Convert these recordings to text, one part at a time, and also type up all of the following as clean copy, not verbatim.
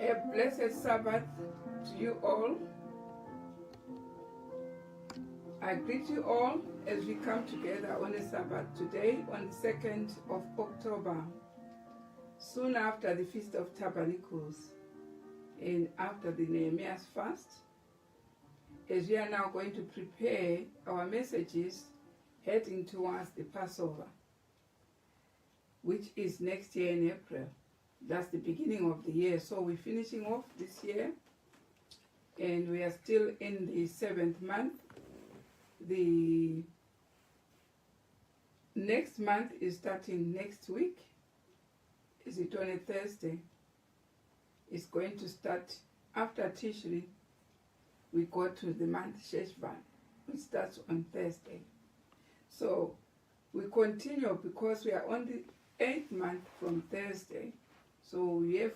A blessed Sabbath to you all. I greet you all as we come together on a Sabbath today on the 2nd of October, soon after the Feast of Tabernacles and after the Nehemiah's fast, as we are now going to prepare our messages heading towards the Passover, which is next year in April. That's the beginning of the year. So we're finishing off this year and we are still in the 7th month. The next month is starting next week. Is it on a Thursday? It's going to start after Tishri. We go to the month Sheshvan, which starts on Thursday. So we continue because we are on the 8th month from Thursday. So we have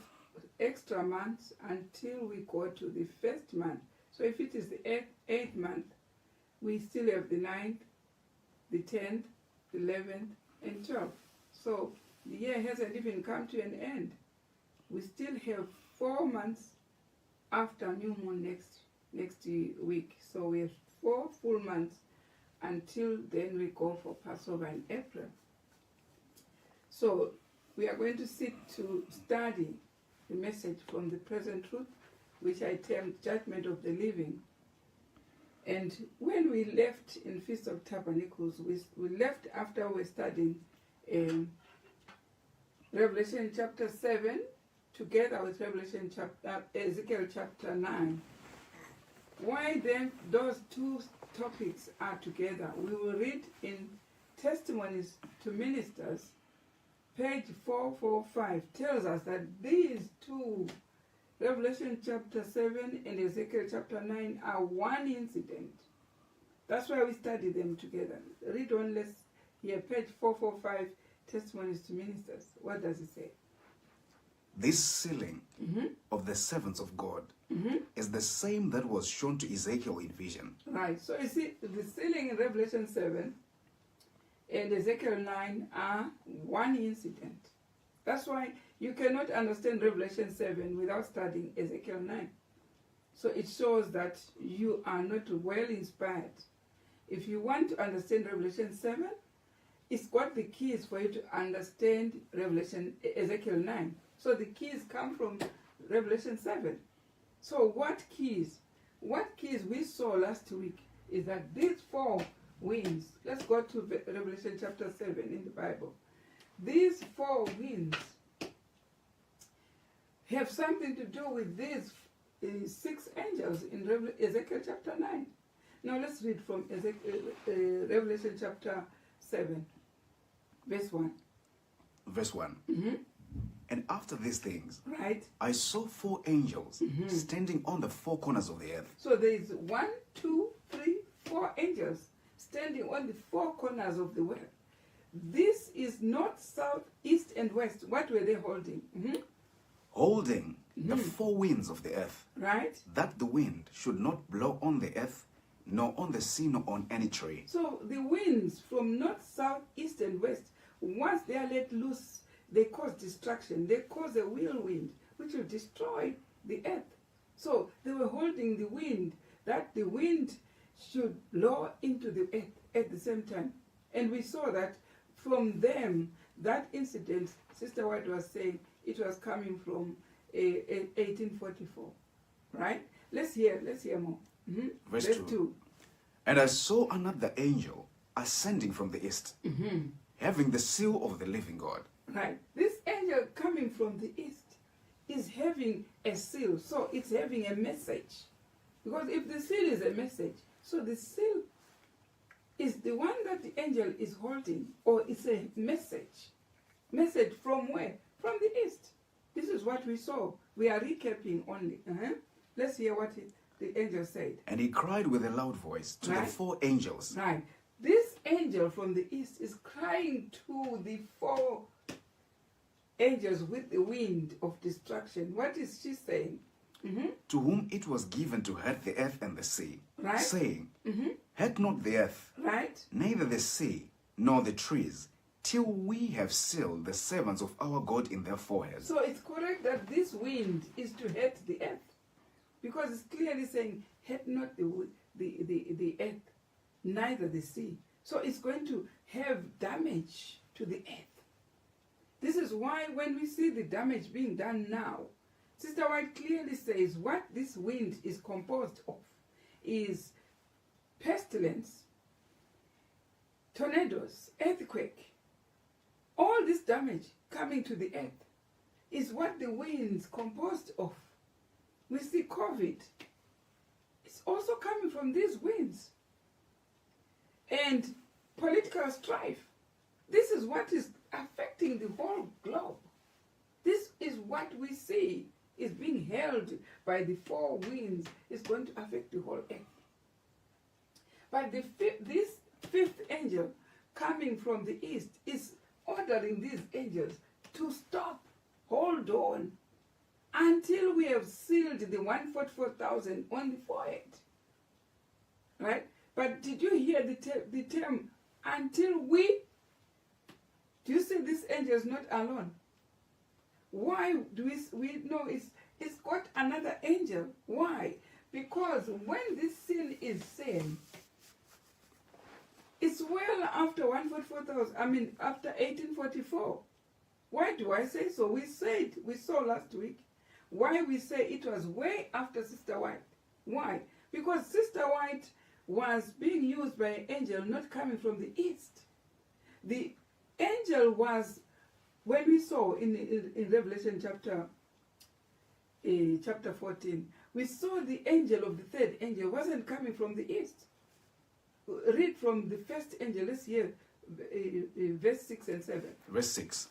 extra months until we go to the 1st month. So if it is the 8th month, we still have the 9th, the 10th, the 11th, and 12th. So the year hasn't even come to an end. We still have 4 months after New Moon next week. So we have 4 full months until then we go for Passover in April. So we are going to sit to study the message from the present truth, which I termed Judgement of the Living. And when we left in Feast of Tabernacles, we left after we studying Revelation chapter 7 together with Ezekiel chapter 9. Why then those two topics are together? We will read in Testimonies to Ministers, page 445, tells us that these two, Revelation chapter 7 and Ezekiel chapter 9, are one incident. That's why we study them together. Read on, let's hear page 445, Testimonies to Ministers. What does it say? This sealing of the servants of God is the same that was shown to Ezekiel in vision. Right. So you see, the sealing in Revelation 7 and Ezekiel 9 are one incident. That's why you cannot understand Revelation 7 without studying Ezekiel 9. So it shows that you are not well inspired. If you want to understand Revelation 7, it's got the keys for you to understand Ezekiel 9. So the keys come from Revelation 7. So what keys we saw last week is that these 4 winds, let's go to Revelation chapter 7 in the Bible. These 4 winds have something to do with these 6 angels in Ezekiel chapter 9. Now let's read from Revelation chapter 7, verse 1. Verse 1. And after these things, right, I saw 4 angels standing on the 4 corners of the earth. So there is 1, 2, 3, 4 angels standing on the 4 corners of the world. This is north, south, east, and west. What were they holding? Holding the 4 winds of the earth. Right. That the wind should not blow on the earth, nor on the sea, nor on any tree. So the winds from north, south, east, and west, once they are let loose, they cause destruction. They cause a whirlwind, which will destroy the earth. So they were holding the wind, that the wind should blow into the earth at the same time. And we saw that from them, that incident, Sister White was saying, it was coming from 1844. Right? Let's hear more. Verse 2. And I saw another angel ascending from the east, having the seal of the living God. Right. This angel coming from the east is having a seal. So it's having a message. Because if the seal is a message, so the seal is the one that the angel is holding, or it's a message. Message from where? From the east. This is what we saw. We are recapping only. Let's hear what the angel said. And he cried with a loud voice to the 4 angels. Right. This angel from the east is crying to the 4 angels with the wind of destruction. What is she saying? To whom it was given to hurt the earth and the sea, right, saying, hurt not the earth, right, neither the sea, nor the trees, till we have sealed the servants of our God in their foreheads. So it's correct that this wind is to hurt the earth, because it's clearly saying, hurt not the earth, neither the sea. So it's going to have damage to the earth. This is why when we see the damage being done now, Sister White clearly says what this wind is composed of is pestilence, tornadoes, earthquake. All this damage coming to the earth is what the wind's composed of. We see COVID. It's also coming from these winds. And political strife. This is what is affecting the whole globe. This is what we see is being held by the four winds. Is going to affect the whole earth. But this fifth angel coming from the east is ordering these angels to stop, hold on, until we have sealed the 144,000 on the forehead. Right? But did you hear the term, until we? Do you see this angel is not alone? Why do we know it's got another angel? Why? Because when this seal is seen, it's well after 144,000. I mean, after 1844. Why do I say so? We saw last week why we say it was way after Sister White. Why? Because Sister White was being used by an angel not coming from the east. The angel was, when we saw in Revelation chapter 14, we saw the angel of the third angel wasn't coming from the east. Read from the first angel. Let's hear verse 6 and 7. Verse 6.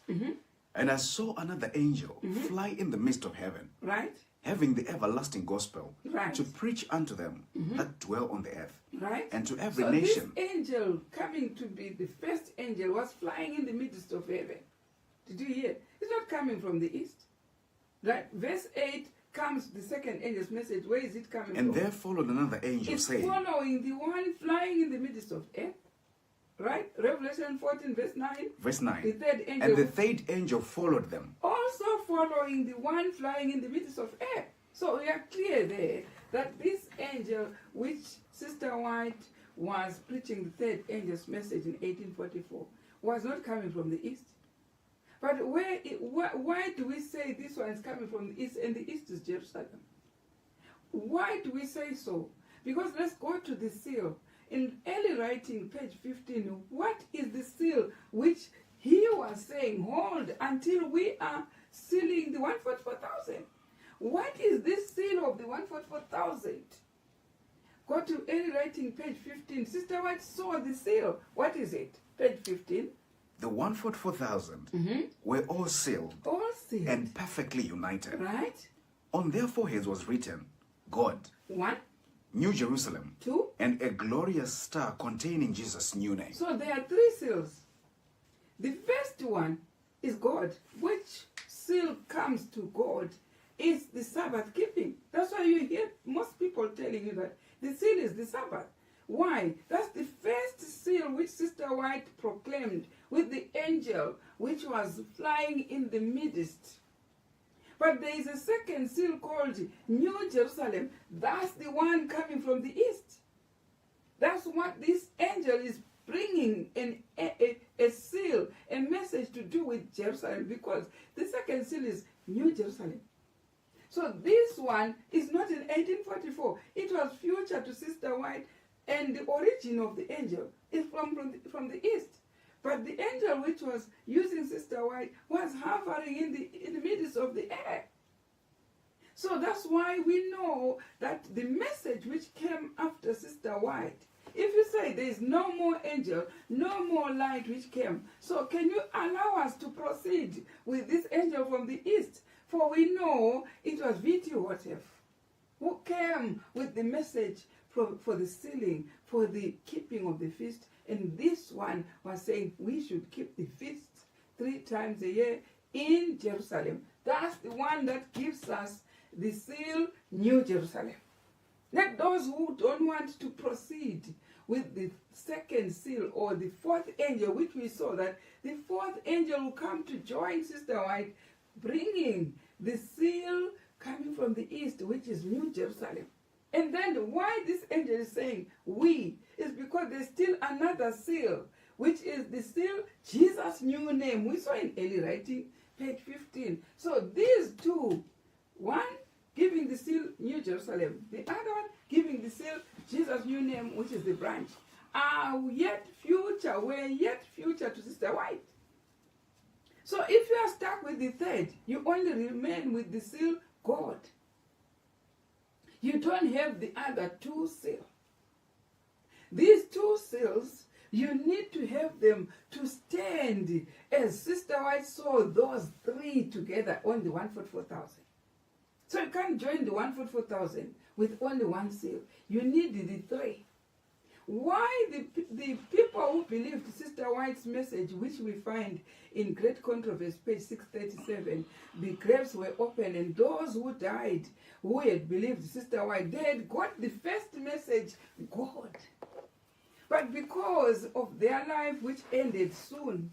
And I saw another angel fly in the midst of heaven, Right? having the everlasting gospel, Right. to preach unto them that dwell on the earth, Right? and to every So nation. this angel coming to be the first angel was flying in the midst of heaven. Did you hear? It's not coming from the east. Right? Verse 8 comes the second angel's message. Where is it coming And from? there followed another angel, It's saying, following the one flying in the midst of earth. Right? Revelation 14 verse 9. verse The 9, third angel and the third angel followed them, also following the one flying in the midst of air. So we are clear there that this angel, which Sister White was preaching the third angel's message in 1844, was not coming from the east. But why do we say this one is coming from the east, and the east is Jerusalem? Why do we say so? Because let's go to the seal. In early writing, page 15, what is the seal which he was saying, hold until we are sealing the 144,000? What is this seal of the 144,000? Go to early writing, page 15. Sister White saw the seal. What is it? Page 15. the 144,000 were all sealed All sealed. and perfectly united. Right? On their foreheads was written, God, 1, New Jerusalem, 2. and a glorious star containing Jesus' new name. So there are 3 seals. The first one is God. Which seal comes to God is the Sabbath keeping. That's why you hear most people telling you that the seal is the Sabbath. Why? That's the first seal which Sister White proclaimed with the angel which was flying in the midst. But there is a second seal called New Jerusalem. That's the one coming from the east. That's what this angel is bringing a seal, a message to do with Jerusalem, because the second seal is New Jerusalem. So this one is not in 1844. It was future to Sister White, and the origin of the angel is from the east. But the angel which was using Sister White was hovering in the midst of the air. So that's why we know that the message which came after Sister White, if you say there is no more angel, no more light which came, so can you allow us to proceed with this angel from the east? For we know it was V.T. Hotef who came with the message for the sealing, for the keeping of the feast. And this one was saying we should keep the feast 3 times a year in Jerusalem. That's the one that gives us the seal, New Jerusalem. Let those who don't want to proceed with the second seal, or the fourth angel, which we saw that the fourth angel will come to join Sister White, bringing the seal coming from the east, which is New Jerusalem. And then why this angel is saying we is because there's still another seal, which is the seal Jesus' new name. We saw in early writing, page 15. So these two, one giving the seal New Jerusalem, the other one giving the seal Jesus' new name, which is the branch, are yet future, were yet future to Sister White. So if you are stuck with the third, you only remain with the seal God. You don't have the other two seals. These two seals, you need to have them to stand as Sister White saw those three together on the 144,000. So you can't join the 144,000 with only one seal. You need the three. Why the people who believed Sister White's message, which we find in Great Controversy, page 637, the graves were open, and those who died, who had believed Sister White, they had got the first message, God. But because of their life, which ended soon,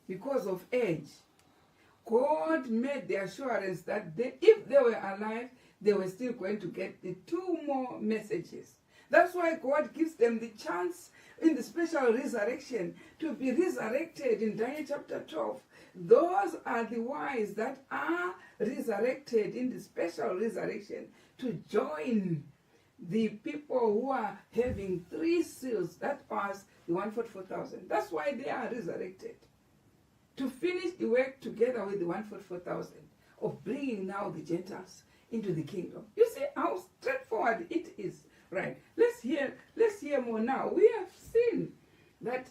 because of age, God made the assurance that if they were alive, they were still going to get the two more messages. That's why God gives them the chance in the special resurrection to be resurrected in Daniel chapter 12. Those are the wise that are resurrected in the special resurrection to join the people who are having three seals. That was the 144,000. That's why they are resurrected. To finish the work together with the 144,000 of bringing now the Gentiles into the kingdom. You see how straightforward it is. Right. Let's hear more now. We have seen that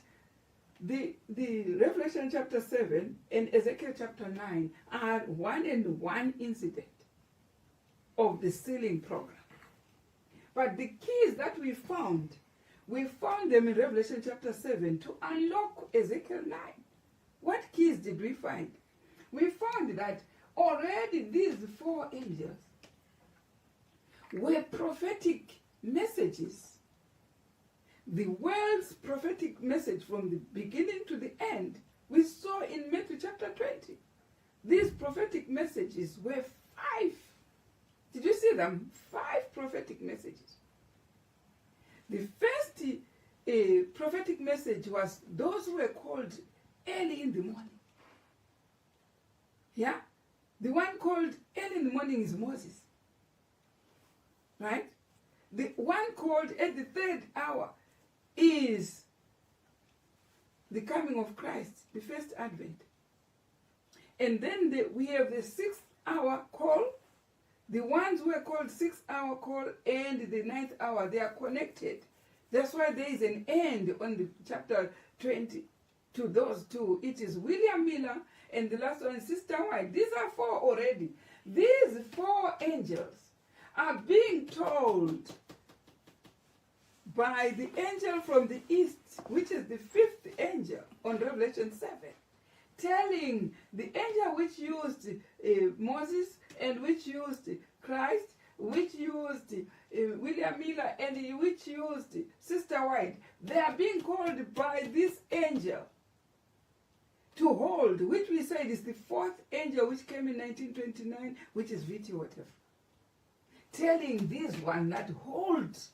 the Revelation chapter 7 and Ezekiel chapter 9 are one and one incident of the sealing program. But the keys that we found them in Revelation chapter 7 to unlock Ezekiel 9. What keys did we find? We found that already these four angels were prophetic messages. The world's prophetic message from the beginning to the end, we saw in Matthew chapter 20. These prophetic messages were 5. Did you see them? 5 prophetic messages. The first prophetic message was those who were called early in the morning. Yeah? The one called early in the morning is Moses. Right? The one called at the third hour is the coming of Christ, the first advent. And then we have the 6th hour call. The ones who are called 6th hour call and the 9th hour, they are connected. That's why there is an end on the chapter 20 to those two. It is William Miller and the last one, Sister White. These are 4 already. These 4 angels are being told by the angel from the east, which is the 5th angel on Revelation 7, telling the angel which used Moses and which used Christ, which used William Miller, and which used Sister White. They are being called by this angel to hold, which we said is the 4th angel which came in 1929, which is V.T. Whatever. Telling this one that holds.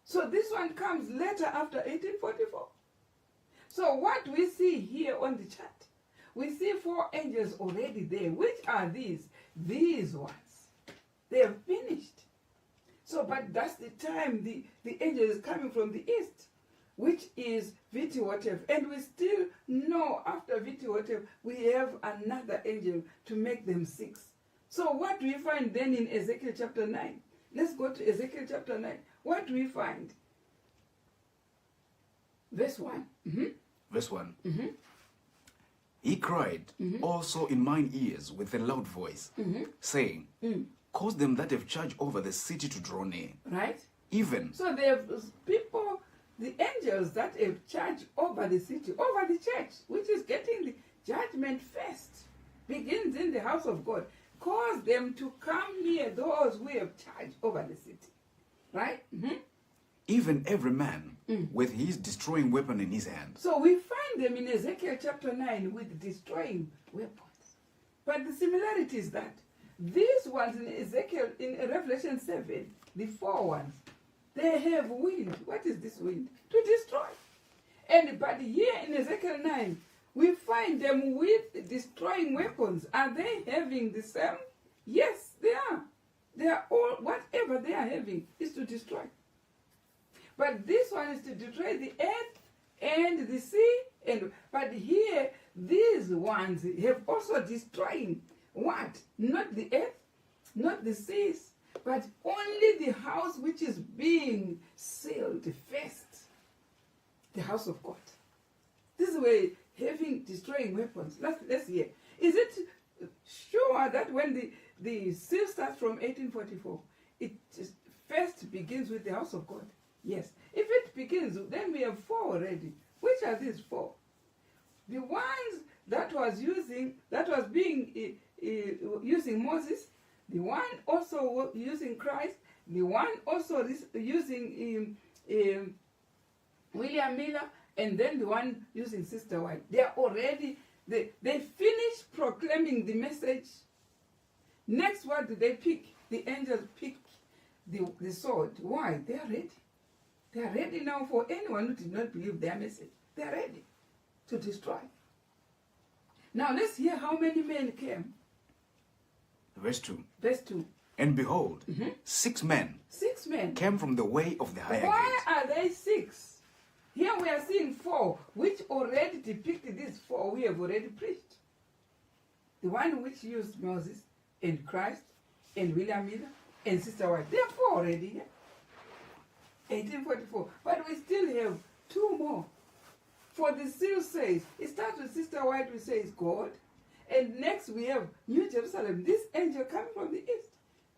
So this one comes later after 1844. So what we see here on the chart, we see 4 angels already there. Which are these? These ones. They have finished. So, but that's the time the angel is coming from the east, which is V.T. Whatever. And we still know after V.T. Whatever, we have another angel to make them 6. So what do we find then in Ezekiel chapter 9? Let's go to Ezekiel chapter 9. What do we find? Verse 1. Mm-hmm. Verse 1. Mm-hmm. He cried also in mine ears with a loud voice, saying, cause them that have charge over the city to draw near. Right? Even. So they have people, the angels that have charge over the city, over the church, which is getting the judgment first, begins in the house of God. Cause them to come near those who have charge over the city. Right? Mm-hmm. even every man with his destroying weapon in his hand. So we find them in Ezekiel chapter 9 with destroying weapons. But the similarity is that these ones in Ezekiel, in Revelation 7, the 4 ones, they have wind. What is this wind? To destroy. But here in Ezekiel 9, we find them with destroying weapons. Are they having the same? Yes, they are. They are all, whatever they are having is to destroy. But this one is to destroy the earth and the sea. But here, these ones have also destroying what? Not the earth, not the seas, but only the house which is being sealed first. The house of God. This way, having destroying weapons. Let's hear. Is it sure that when the seal starts from 1844, it first begins with the house of God? Yes. If it begins, then we have 4 already. Which are these 4? The ones that was being using Moses, the one also using Christ, the one also using William Miller, and then the one using Sister White. They are already, they finished proclaiming the message. Next, what do they pick? The angels pick the sword. Why? They are ready. They are ready now for anyone who did not believe their message. They are ready to destroy. Now let's hear how many men came. Verse 2. Verse 2. And behold, 6 men 6 men came from the way of the higher Why gate. are they 6? Here we are seeing 4, which already depicted these 4 we have already preached. The one which used Moses and Christ and William Miller and Sister White. There are 4 already here. 1844. But we still have 2 more. For the seal says, it starts with Sister White, we say it's God. And next we have New Jerusalem, this angel coming from the east.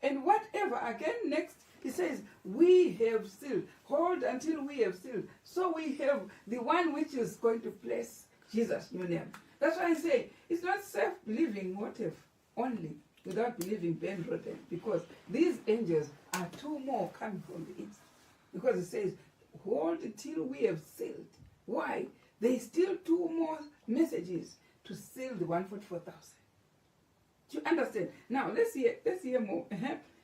And whatever, again, next, he says, we have sealed. Hold until we have sealed. So we have the one which is going to place Jesus' new name. That's why I say, it's not safe believing whatever, only, without believing Ben Roden. Because these angels are 2 more coming from the east. Because it says, hold till we have sealed. Why? There's still 2 more messages to seal the 144,000. Do you understand? Now, let's hear more.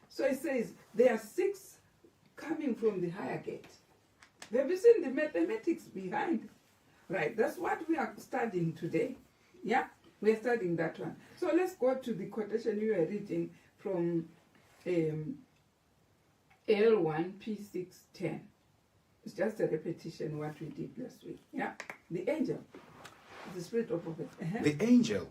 So it says, there are 6 coming from the higher gate. Have you seen the mathematics behind? Right, that's what we are studying today. Yeah, we're studying that one. So let's go to the quotation you were reading from L1 P610. It's just a repetition of what we did last week. Yeah, the angel, the spirit of prophet. The angel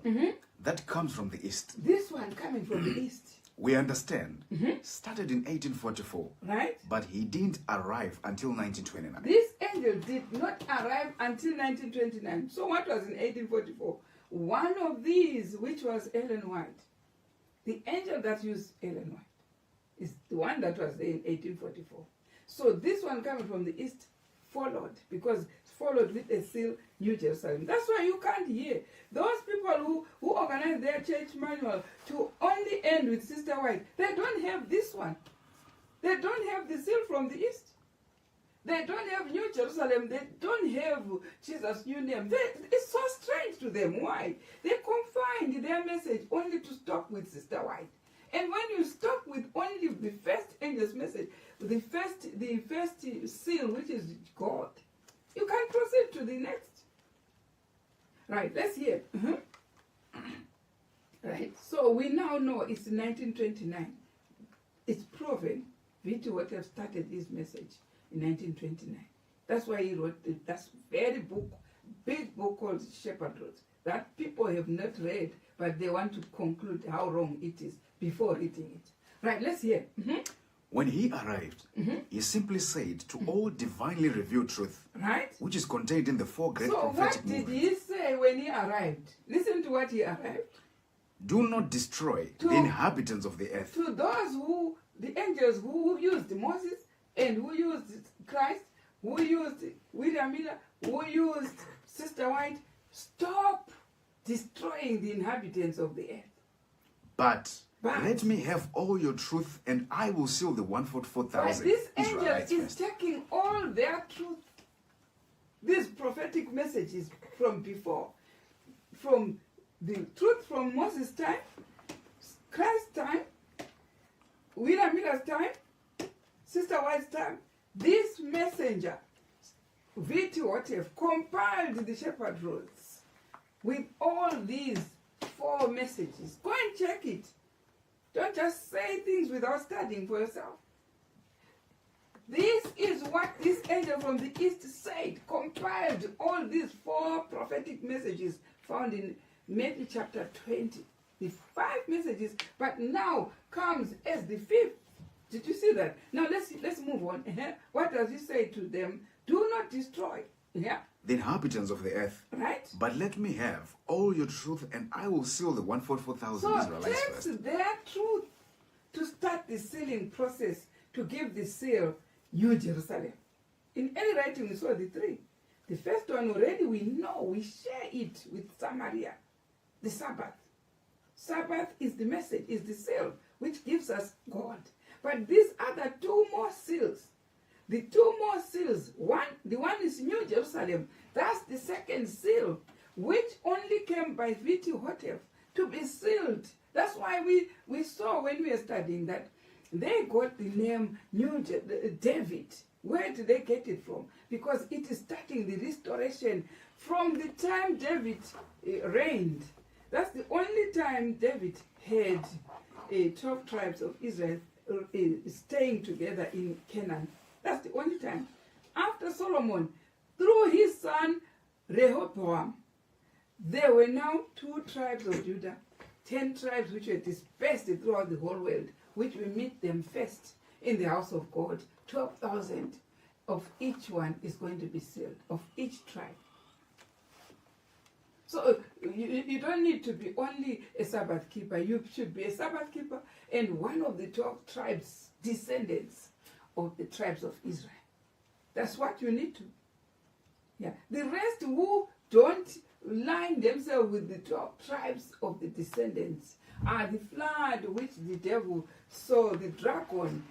that comes from the east. This one coming from the east. We understand, started in 1844. Right? But he didn't arrive until 1929. This angel did not arrive until 1929. So what was in 1844? One of these, which was Ellen White. The angel that used Ellen White is the one that was there in 1844. So this one coming from the east followed, because it's followed with a seal, New Jerusalem. That's why you can't hear those people who organize their church manual to only end with Sister White. They don't have this one. They don't have the seal from the east. They don't have New Jerusalem. They don't have Jesus' new name. It's so strange to them. Why? They confined their message only to stop with Sister White. And when you stop with only the first angel's message, the first seal, which is God, you can proceed to the next. Right, let's hear. Right, so we now know it's 1929. It's proven Vito would have started his message in 1929. That's why he wrote that very big book called Shepherd Roads, that people have not read, but they want to conclude how wrong it is before reading it. Right, let's hear. When he arrived, he simply said to all divinely revealed truth, Right? which is contained in the 4 great So prophetic what did movements. he say when he arrived? Listen to what he arrived. Do not destroy the inhabitants of the earth. To those the angels who used Moses and who used Christ, who used William Miller, who used Sister White, stop destroying the inhabitants of the earth. But But let me have all your truth, and I will seal the but 144,000 this angel Israelites is first. taking all their truth, these prophetic messages from before, from the truth from Moses' time, Christ's time, William Miller's time, Sister White's time. This messenger, V.T. Whatever, compiled the shepherd rolls with all these 4 messages. Go and check it. Don't just say things without studying for yourself. This is what this angel from the east said, compiled all these 4 prophetic messages found in Matthew chapter 20. The 5 messages, but now comes as the 5th. Did you see that? Now let's move on. What does he say to them? Do not destroy. Yeah. The inhabitants of the earth. Right? But let me have all your truth, and I will seal the 144,000 So Israelites takes first. their truth to start the sealing process, to give the seal New Jerusalem. In any writing we saw the 3. The first one already we know, we share it with Samaria. The Sabbath. Sabbath is the message, is the seal, which gives us God. But these other 2 more seals, the 2 more seals, the one is New Jerusalem. That's the second seal, which only came by V.T. Whatever to be sealed. That's why we saw when we were studying that they got the name David. Where did they get it from? Because it is starting the restoration from the time David reigned. That's the only time David had 12 tribes of Israel staying together in Canaan. That's the only time. After Solomon, through his son Rehoboam, there were now 2 tribes of Judah, 10 tribes which were dispersed throughout the whole world, which we meet them first in the house of God. 12,000 of each one is going to be sealed, of each tribe. So you don't need to be only a Sabbath keeper. You should be a Sabbath keeper and one of the 12 tribes, descendants of the tribes of Israel. That's what you need to. Yeah. The rest who don't line themselves with the 12 tribes of the descendants are the flood which the devil saw, the dragon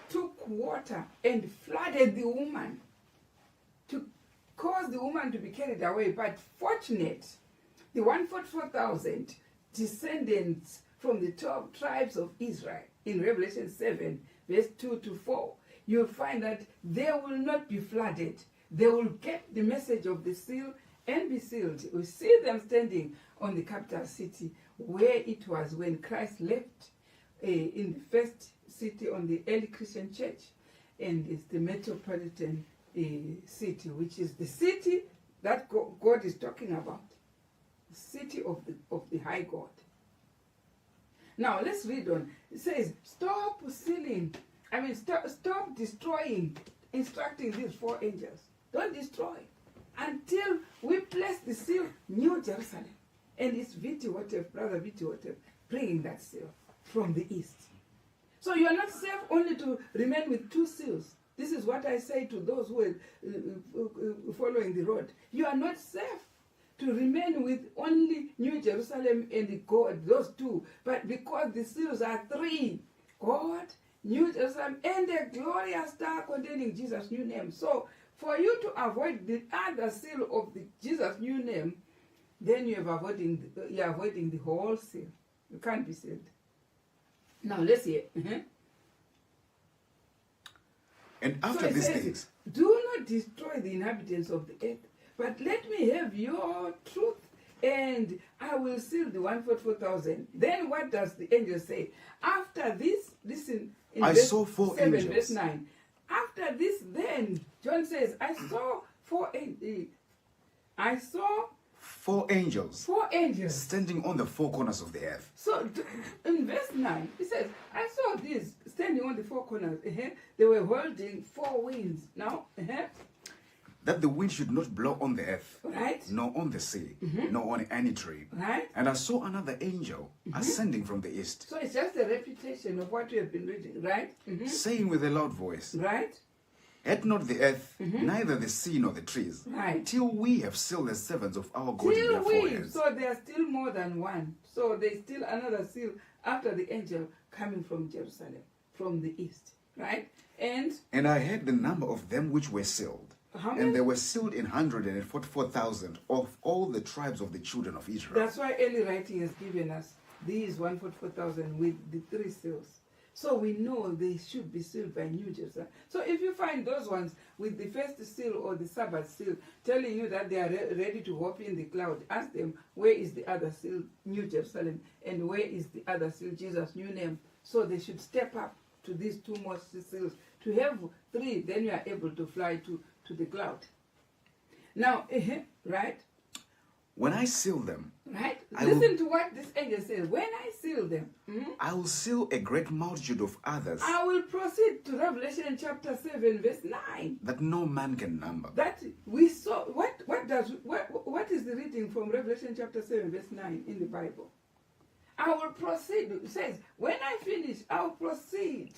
took water and flooded the woman to cause the woman to be carried away. But fortunate, the 144,000 descendants from the 12 tribes of Israel in Revelation 7, verse 2 to 4, you'll find that they will not be flooded. They will get the message of the seal and be sealed. We see them standing on the capital city where it was when Christ left in the first city on the early Christian church, and it's the metropolitan city, which is the city that God is talking about, the city of the high God. Now let's read on. It says, stop sealing. Stop destroying, instructing these 4 angels. Don't destroy until we place the seal New Jerusalem. And it's V.T. Whatever, Brother V.T. Whatever, bringing that seal from the east. So you are not safe only to remain with 2 seals. This is what I say to those who are following the road. You are not safe to remain with only New Jerusalem and God, those 2. But because the seals are 3, God, New Jerusalem, and a glorious star containing Jesus' new name. So for you to avoid the other seal of the Jesus' new name, then you're avoiding the whole seal. You can't be sealed. Now let's hear. And after it these says, things, do not destroy the inhabitants of the earth, but let me have your truth, and I will seal the 144,000. Then what does the angel say? After this, listen, in I verse saw 4 7, angels. verse 9. After this, then, John says, I saw 4 angels. 4 angels. Standing on the 4 corners of the earth. So in verse 9, it says, I saw these standing on the 4 corners. They were holding 4 winds. Now, That the wind should not blow on the earth, right? nor on the sea, nor on any tree. Right? And I saw another angel ascending from the east, So it's just a repetition of what we have been reading, right? saying with a loud voice, Right? Hate not the earth, neither the sea nor the trees, Right. till we have sealed the servants of our God in Till their we, foreheads. so there are still more than one. So there's still another seal after the angel coming from Jerusalem, from the east, right? And I heard the number of them which were sealed. how many? And they were sealed in 144,000 of all the tribes of the children of Israel. That's why early writing has given us these 144,000 with the 3 seals. So we know they should be sealed by New Jerusalem. So if you find those ones with the first seal or the Sabbath seal telling you that they are ready to hop in the cloud, ask them, where is the other seal, New Jerusalem, and where is the other seal, Jesus' new name? So they should step up to these 2 more seals. To have 3, then you are able to fly to the cloud. Now, right? When I seal them, Right? I Listen to what this angel says. When I seal them, I will seal a great multitude of others I will proceed to Revelation chapter 7, verse 9. that no man can number. That we saw. What is the reading from Revelation chapter 7, verse 9 in the Bible? I will proceed. It says, when I finish, I will proceed.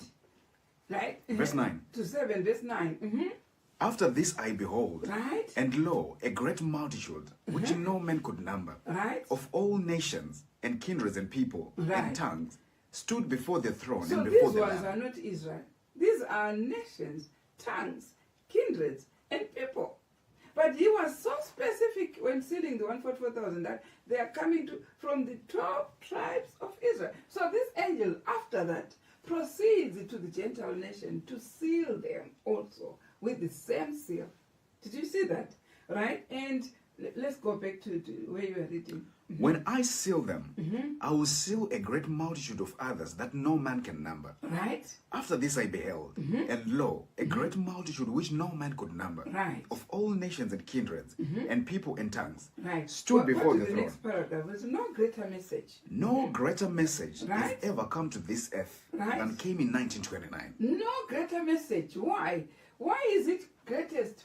Right? Verse 9. To 7, verse 9. After this I behold, Right? and lo, a great multitude, which no man could number, Right? of all nations and kindreds and people Right. and tongues, stood before the throne So and before these the ones Lamb. are not Israel. These are nations, tongues, kindreds, and people. But he was so specific when sealing the 144,000 that they are coming from the 12 tribes of Israel. So this angel, after that, proceeds to the Gentile nation to seal them also with the same seal. Did you see that? Right? And let's go back to where you were reading. When I seal them, I will seal a great multitude of others that no man can number. Right? After this I beheld, and lo, a great multitude which no man could number, Right. of all nations and kindreds, and people and tongues, Right. stood before Go to the the throne. next paragraph. There's no greater message. No greater message Right. has ever come to this earth Right. than came in 1929. No greater message. Why? Why is it greatest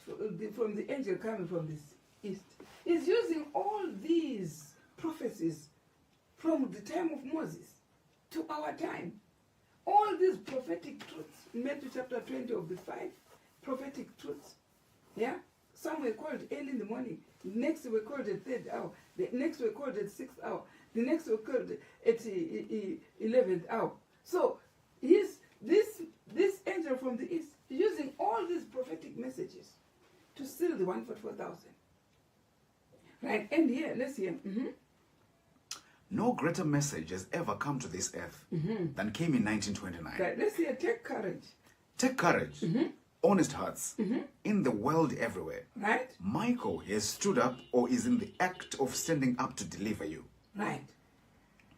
from the angel coming from this east? He's using all these prophecies from the time of Moses to our time. All these prophetic truths. In Matthew chapter 20 of the 5 prophetic truths. Yeah? Some were called early in the morning. Next were called at 3rd hour. The next were called at 6th hour. The next were called at 11th hour. So this angel from the east using all these prophetic messages to seal the 144,000. Right? And here, let's hear. No greater message has ever come to this earth than came in 1929. Right? Let's hear. Take courage. Take courage, honest hearts, in the world everywhere. Right? Michael has stood up or is in the act of standing up to deliver you. Right.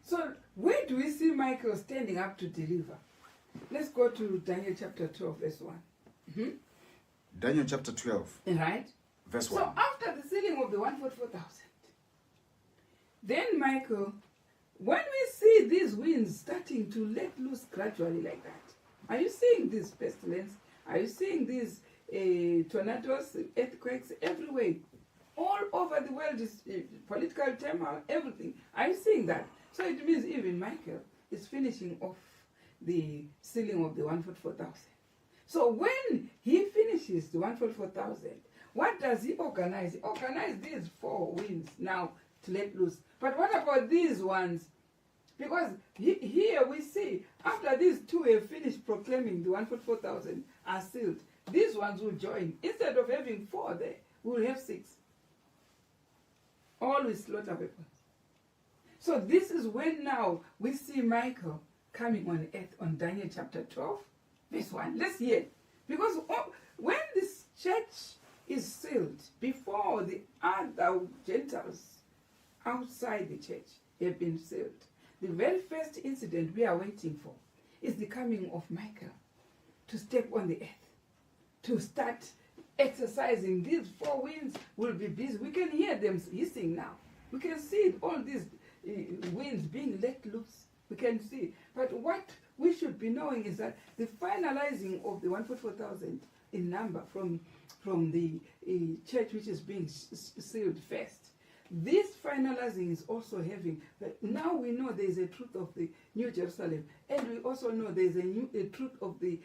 So where do we see Michael standing up to deliver? Let's go to Daniel chapter 12, verse 1. Daniel chapter 12, Right? verse 1. So after the sealing of the 144,000, then Michael, when we see these winds starting to let loose gradually like that, are you seeing this pestilence? Are you seeing these tornadoes, earthquakes everywhere? All over the world is political turmoil, everything. Are you seeing that? So it means even Michael is finishing off the sealing of the 144,000. So when he finishes the 144,000, what does he organize? He organizes these 4 winds now to let loose. But what about these ones? Because here we see, after these 2 have finished proclaiming the 144,000 are sealed, these ones will join. Instead of having 4 there, we'll have 6. All with slaughter weapons. So this is when now we see Michael coming on earth on Daniel chapter 12, verse 1. Let's hear. Because when this church is sealed, before the other Gentiles outside the church have been sealed, the very first incident we are waiting for is the coming of Michael to step on the earth, to start exercising. These 4 winds will be busy. We can hear them hissing now. We can see all these winds being let loose. We can see. But what we should be knowing is that the finalizing of the 144,000 in number from the church which is being sealed first, this finalizing is also having, now we know there is a truth of the New Jerusalem, and we also know there is a truth of the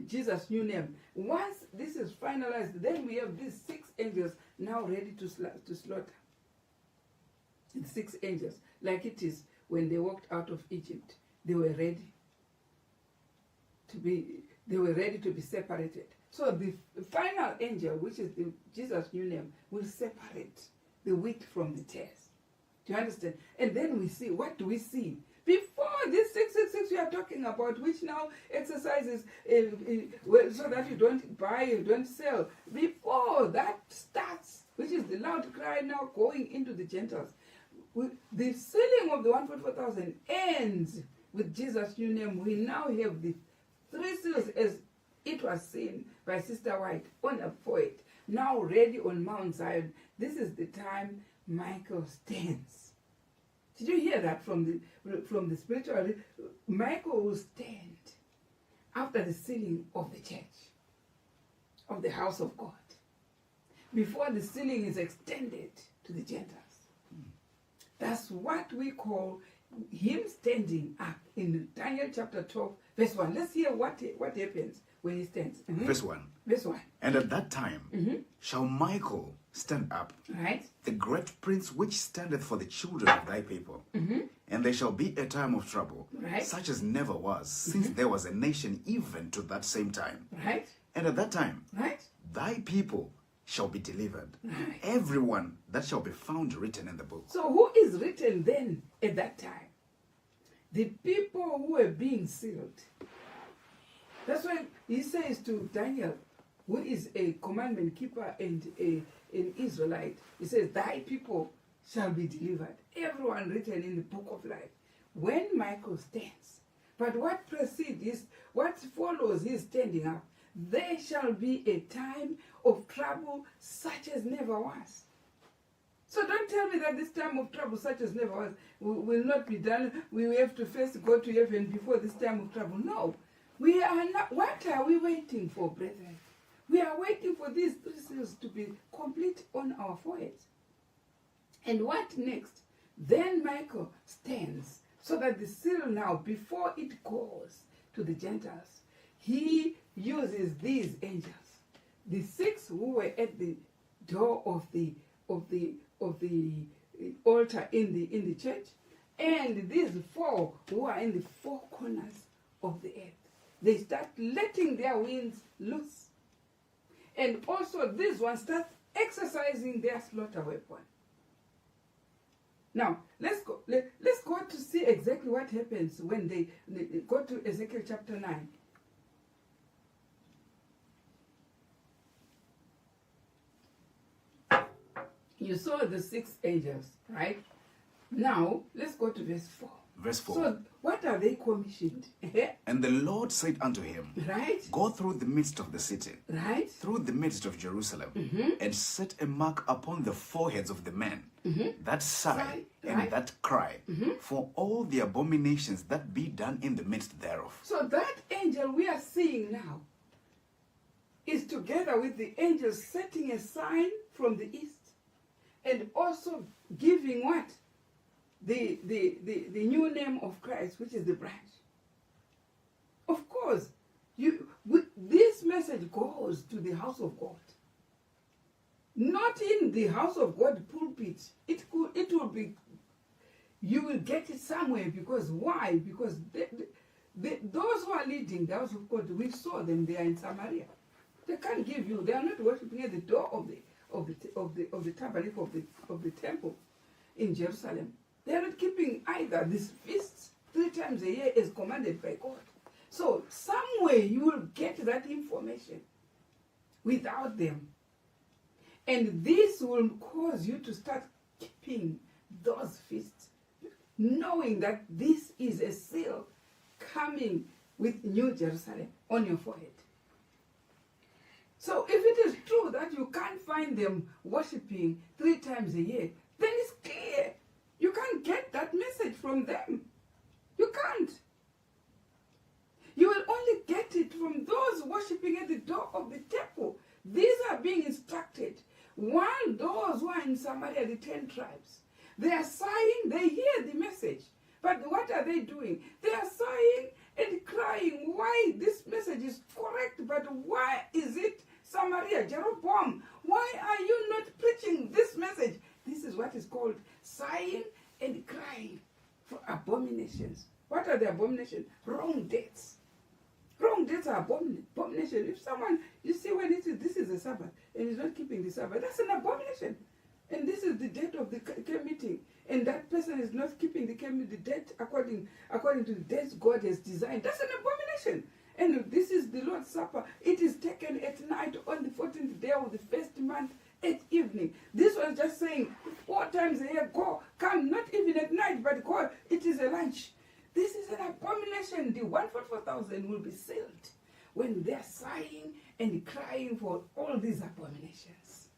Jesus' new name. Once this is finalized, then we have these 6 angels now ready to slaughter. The 6 angels, like it is when they walked out of Egypt. they were ready to be separated. So the final angel, which is Jesus' new name, will separate the wheat from the tares. Do you understand? And then we see, what do we see? Before this 666 we are talking about, which now exercises so that you don't buy, you don't sell. Before that starts, which is the loud cry now going into the Gentiles, the sealing of the 144,000 ends with Jesus' new name. We now have the 3 seals as it was seen by Sister White on a forehead, now ready on Mount Zion. This is the time Michael stands. Did you hear that from the spiritual? Michael will stand after the sealing of the church, of the house of God, before the sealing is extended to the Gentiles. That's what we call him standing up in Daniel chapter 12, verse 1. Let's hear what happens when he stands. Verse 1. Verse 1. And at that time shall Michael stand up, Right? the great prince which standeth for the children of thy people. And there shall be a time of trouble, Right. such as never was, since there was a nation even to that same time. Right? And at that time Right? thy people shall be delivered, Right. everyone that shall be found written in the book. So who is written then at that time? The people who were being sealed. That's why he says to Daniel, who is a commandment keeper and an Israelite, he says, thy people shall be delivered, everyone written in the book of life. When Michael stands, but what precedes, what follows his standing up, there shall be a time of trouble such as never was. So don't tell me that this time of trouble such as never was will not be done. We have to first go to heaven before this time of trouble. No. We are not. What are we waiting for, brethren? We are waiting for these 3 seals to be complete on our foreheads. And what next? Then Michael stands so that the seal now, before it goes to the Gentiles, he uses these angels, the 6 who were at the door of the altar in the church, and these 4 who are in the 4 corners of the earth. They start letting their wings loose, and also these ones start exercising their slaughter weapon. Now let's go to see exactly what happens when they go to Ezekiel chapter 9. You saw the 6 angels, right? Now, let's go to verse 4. Verse 4. So, what are they commissioned? And the Lord said unto him, Right? Go through the midst of the city, Right? through the midst of Jerusalem, and set a mark upon the foreheads of the men that sigh and Right. that cry, for all the abominations that be done in the midst thereof. So, that angel we are seeing now is together with the angels setting a sign from the east and also giving what? The new name of Christ, which is the branch. Of course, this message goes to the house of God. Not in the house of God pulpit. It will be, you will get it somewhere, because why? Because those who are leading the house of God, we saw them, they are in Samaria. They can't give you, they are not worshiping at the door of the tabernacle of the temple in Jerusalem. They are not keeping either these feasts 3 times a year as commanded by God. So somewhere you will get that information without them. And this will cause you to start keeping those feasts, knowing that this is a seal coming with New Jerusalem on your forehead. So if it is true that you can't find them worshiping 3 times a year, then it's clear. You can't get that message from them. You can't. You will only get it from those worshiping at the door of the temple. These are being instructed. While those who are in Samaria, the 10 tribes, they are sighing, they hear the message. But what are they doing? They are sighing and crying, why this message is correct, but why is it Samaria, Jeroboam? Why are you not preaching this message? This is what is called sighing and crying for abominations What are the abominations? Wrong dates. Wrong dates are abomination. If someone, you see when this is a Sabbath and he's not keeping the Sabbath, that's an abomination. And this is the date of the camp meeting, and that person is not keeping the date according to the dates God has designed. That's an abomination. And this is the Lord's Supper. It is taken at night on the 14th day of the first month at evening. This was just saying 4 times a year, go, come, not even at night, but go, it is a lunch. This is an abomination. The 144,000 will be sealed when they're sighing and crying for all these abominations.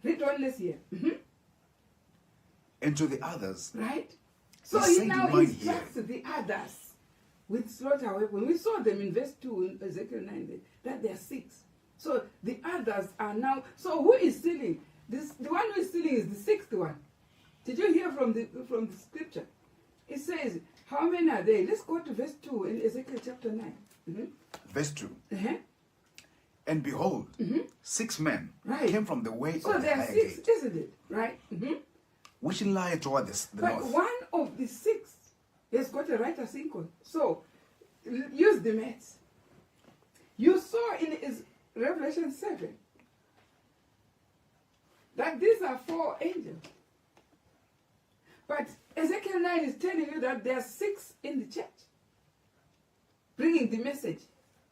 Read on this here. And to the others. Right? So he he now instructs the others with slaughter weapon. We saw them in verse 2 in Ezekiel 9 that there are 6. So the others are now. So who is stealing? The one who is stealing is the 6th one. Did you hear from the scripture? It says, how many are they? Let's go to verse 2 in Ezekiel chapter 9. Verse 2. Uh-huh. And behold, 6 men Right. came from the way So of the there are higher 6, gate, isn't it? Right? which lie toward the But north. one of the 6 has got a writer's icon. So use the maths. You saw in Revelation 7 that these are 4 angels. But Ezekiel 9 is telling you that there are 6 in the church, bringing the message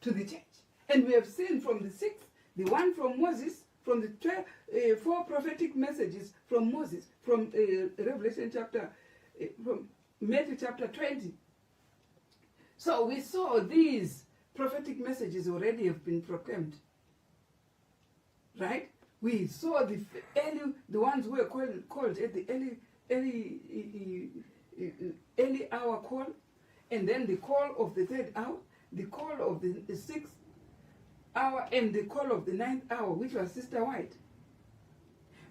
to the church. And we have seen from the 6th, the one from Moses, from the 4 prophetic messages from Moses, from Revelation chapter, from Matthew chapter 20. So we saw these prophetic messages already have been proclaimed. Right? We saw the ones who were called at the early hour call, and then the call of the 3rd hour, the call of the 6th hour, and the call of the 9th hour, which was Sister White.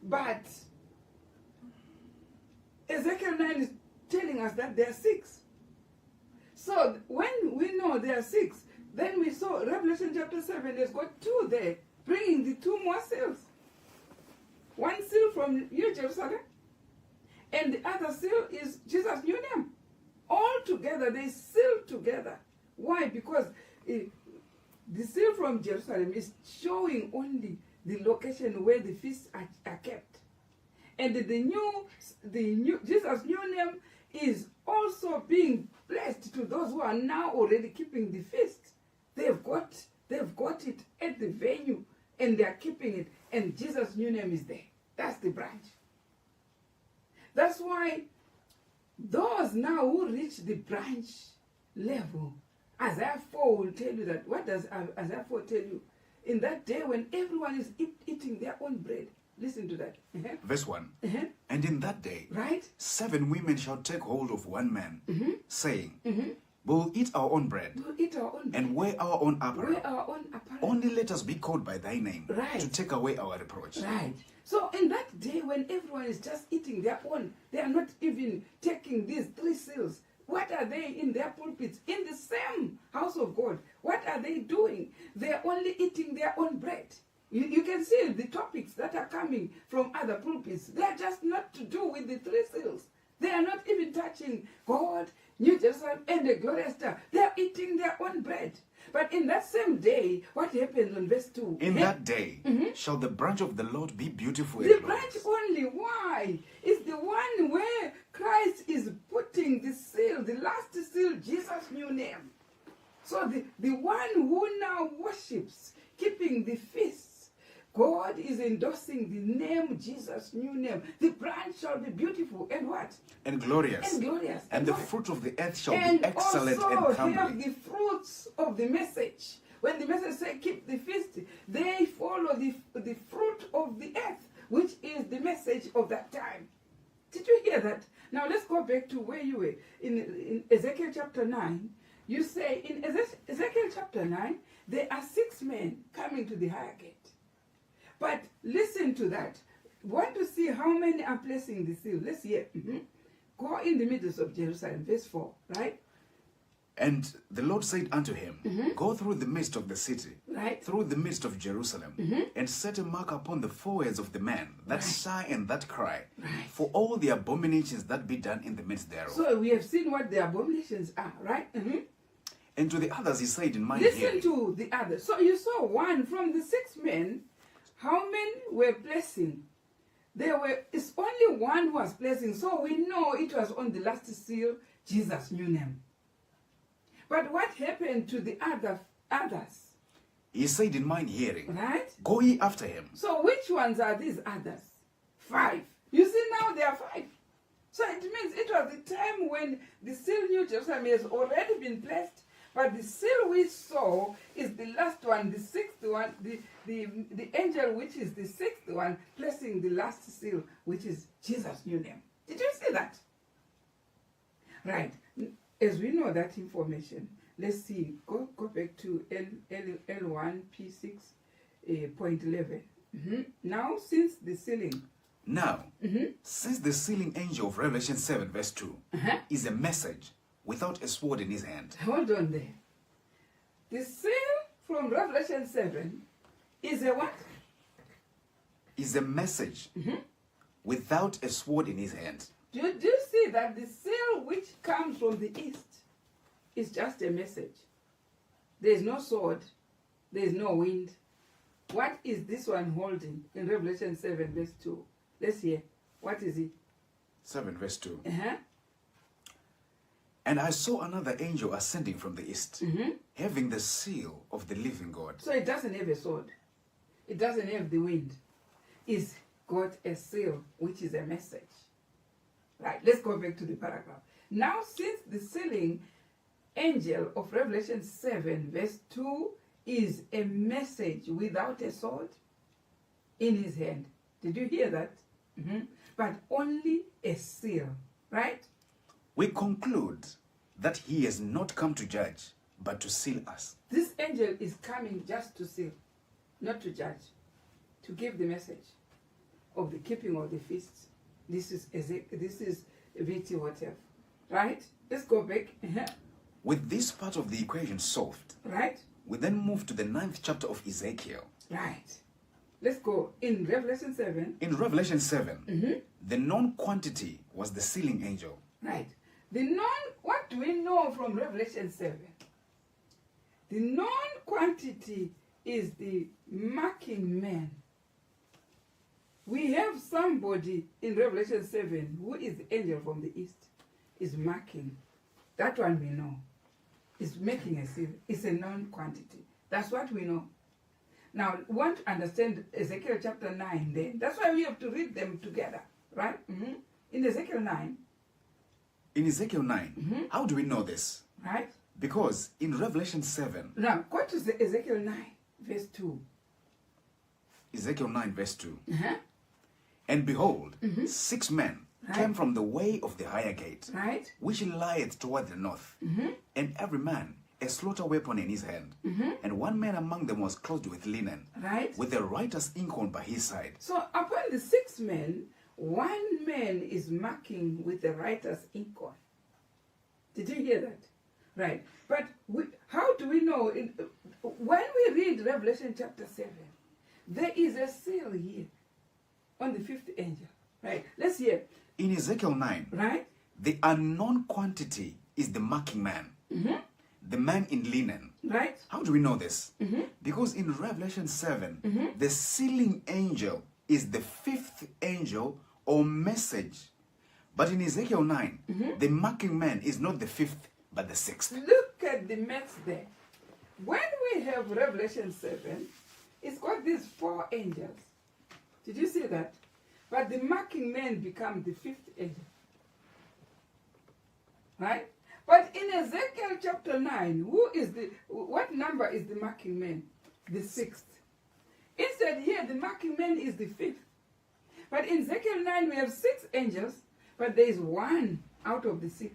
But Ezekiel 9 is telling us that there are 6. So when we know there are 6, then we saw Revelation chapter 7, there's got 2 there, bringing the 2 more seals. One seal from New Jerusalem, and the other seal is Jesus' new name. All together, they seal together. Why? Because the seal from Jerusalem is showing only the location where the feasts are kept. And the new Jesus' new name is also being blessed to those who are now already keeping the feast. They've got it at the venue, and they are keeping it, and Jesus' new name is there. That's the branch. That's why those now who reach the branch level, Isaiah 4 will tell you that. What does Isaiah 4 tell you? In that day when everyone is eating their own bread. Listen to that. Verse 1. And in that day, Right? 7 women shall take hold of one man, saying, we'll eat our own bread We'll eat our own bread. and wear our own apparel. Wear our own apparel. Only let us be called by thy name, Right. to take away our reproach. Right. So in that day when everyone is just eating their own, they are not even taking these 3 seals. What are they in their pulpits? In the same house of God. What are they doing? They are only eating their own bread. You can see the topics that are coming from other pulpits. They are just not to do with the 3 seals. They are not even touching God, New Jerusalem, and the glorious star. They are eating their own bread. But in that same day, what happens on verse 2? In that day shall the branch of the Lord be beautiful The and branch glorious. only. Why? It's the one where Christ is putting the seal, the last seal, Jesus' new name. So the one who now worships, keeping the feasts, God is endorsing the name Jesus' new name. The branch shall be beautiful and what? And glorious. And glorious. And the what? fruit of the earth shall And be excellent also and have comely. the fruits of the message. When the message says keep the feast, they follow the fruit of the earth, which is the message of that time. Did you hear that? Now let's go back to where you were. In Ezekiel chapter 9, you say in Ezekiel chapter 9, there are 6 men coming to the higher gate. But listen to that. Want to see how many are placing the seal? Let's hear. Go in the middle of Jerusalem, verse 4, right? And the Lord said unto him, Go through the midst of the city, Right. through the midst of Jerusalem, and set a mark upon the foreheads of the men that sigh and that cry, Right. for all the abominations that be done in the midst thereof. So we have seen what the abominations are, right? And to the others he said in my Listen hearing, to the others. So you saw one from the 6 men. How many were blessing? It's only one who was blessing. So we know it was on the last seal. Jesus knew them. But what happened to the others? he said in mine hearing, Right? Go ye after him. So which ones are these others? 5. You see now there are 5. So it means it was the time when the seal New Jerusalem has already been blessed. But the seal we saw is the last one, the 6th one, the angel which is the 6th one, blessing the last seal, which is Jesus knew them. Did you see that? Right. As we know that information, let's see. Go back to L1 P6 point 11. Now, since the sealing. Now, since the sealing angel of Revelation 7 verse 2 is a message without a sword in his hand. Hold on there. The seal from Revelation 7 is a what? Is a message without a sword in his hand. Do you see that the seal which comes from the east is just a message? There is no sword. There is no wind. What is this one holding in Revelation 7 verse 2? Let's hear. What is it? 7 verse 2. Uh-huh. And I saw another angel ascending from the east, having the seal of the living God. So it doesn't have a sword. It doesn't have the wind. It's got a seal, which is a message. Right, let's go back to the paragraph. Now, since the sealing angel of Revelation 7 verse 2 is a message without a sword in his hand. Did you hear that? But only a seal, right? We conclude that he has not come to judge, but to seal us. This angel is coming just to seal, not to judge, to give the message of the keeping of the feasts. This is VT whatever, right? Let's go back. With this part of the equation solved, Right? we then move to the 9th chapter of Ezekiel. Right. Let's go. In Revelation 7. In Revelation 7, the known quantity was the sealing angel. Right. What do we know from Revelation 7? The known quantity is the marking man. We have somebody in Revelation 7 who is the angel from the east, is marking. That one we know. Is making a seal. It's a known quantity. That's what we know. Now, we want to understand Ezekiel chapter 9 then. That's why we have to read them together, right? In Ezekiel 9. In Ezekiel 9, how do we know this? Right? Because in Revelation 7, Now, go to Ezekiel 9, verse 2. Ezekiel 9 verse 2, and behold, 6 men came from the way of the higher gate, Right? which lieth toward the north, and every man a slaughter weapon in his hand, and one man among them was clothed with linen, Right? with a writer's inkhorn by his side. So upon the 6 men, 1 man is marking with the writer's inkhorn. Did you hear that? Right. But how do we know? When we read Revelation chapter 7, there is a seal here on the 5th angel. Right. Let's hear. In Ezekiel 9, Right? the unknown quantity is the marking man, the man in linen. Right? How do we know this? Because in Revelation 7, the sealing angel is the 5th angel or message. But in Ezekiel 9, the marking man is not the 5th, but the 6th. Look at the maths there. When we have Revelation 7, it's got these 4 angels. Did you see that? But the marking man become the 5th angel. Right? But in Ezekiel chapter 9, what number is the marking man? The 6th. Instead here, the marking man is the 5th. But in Ezekiel 9, we have 6 angels, but there is 1 out of the 6.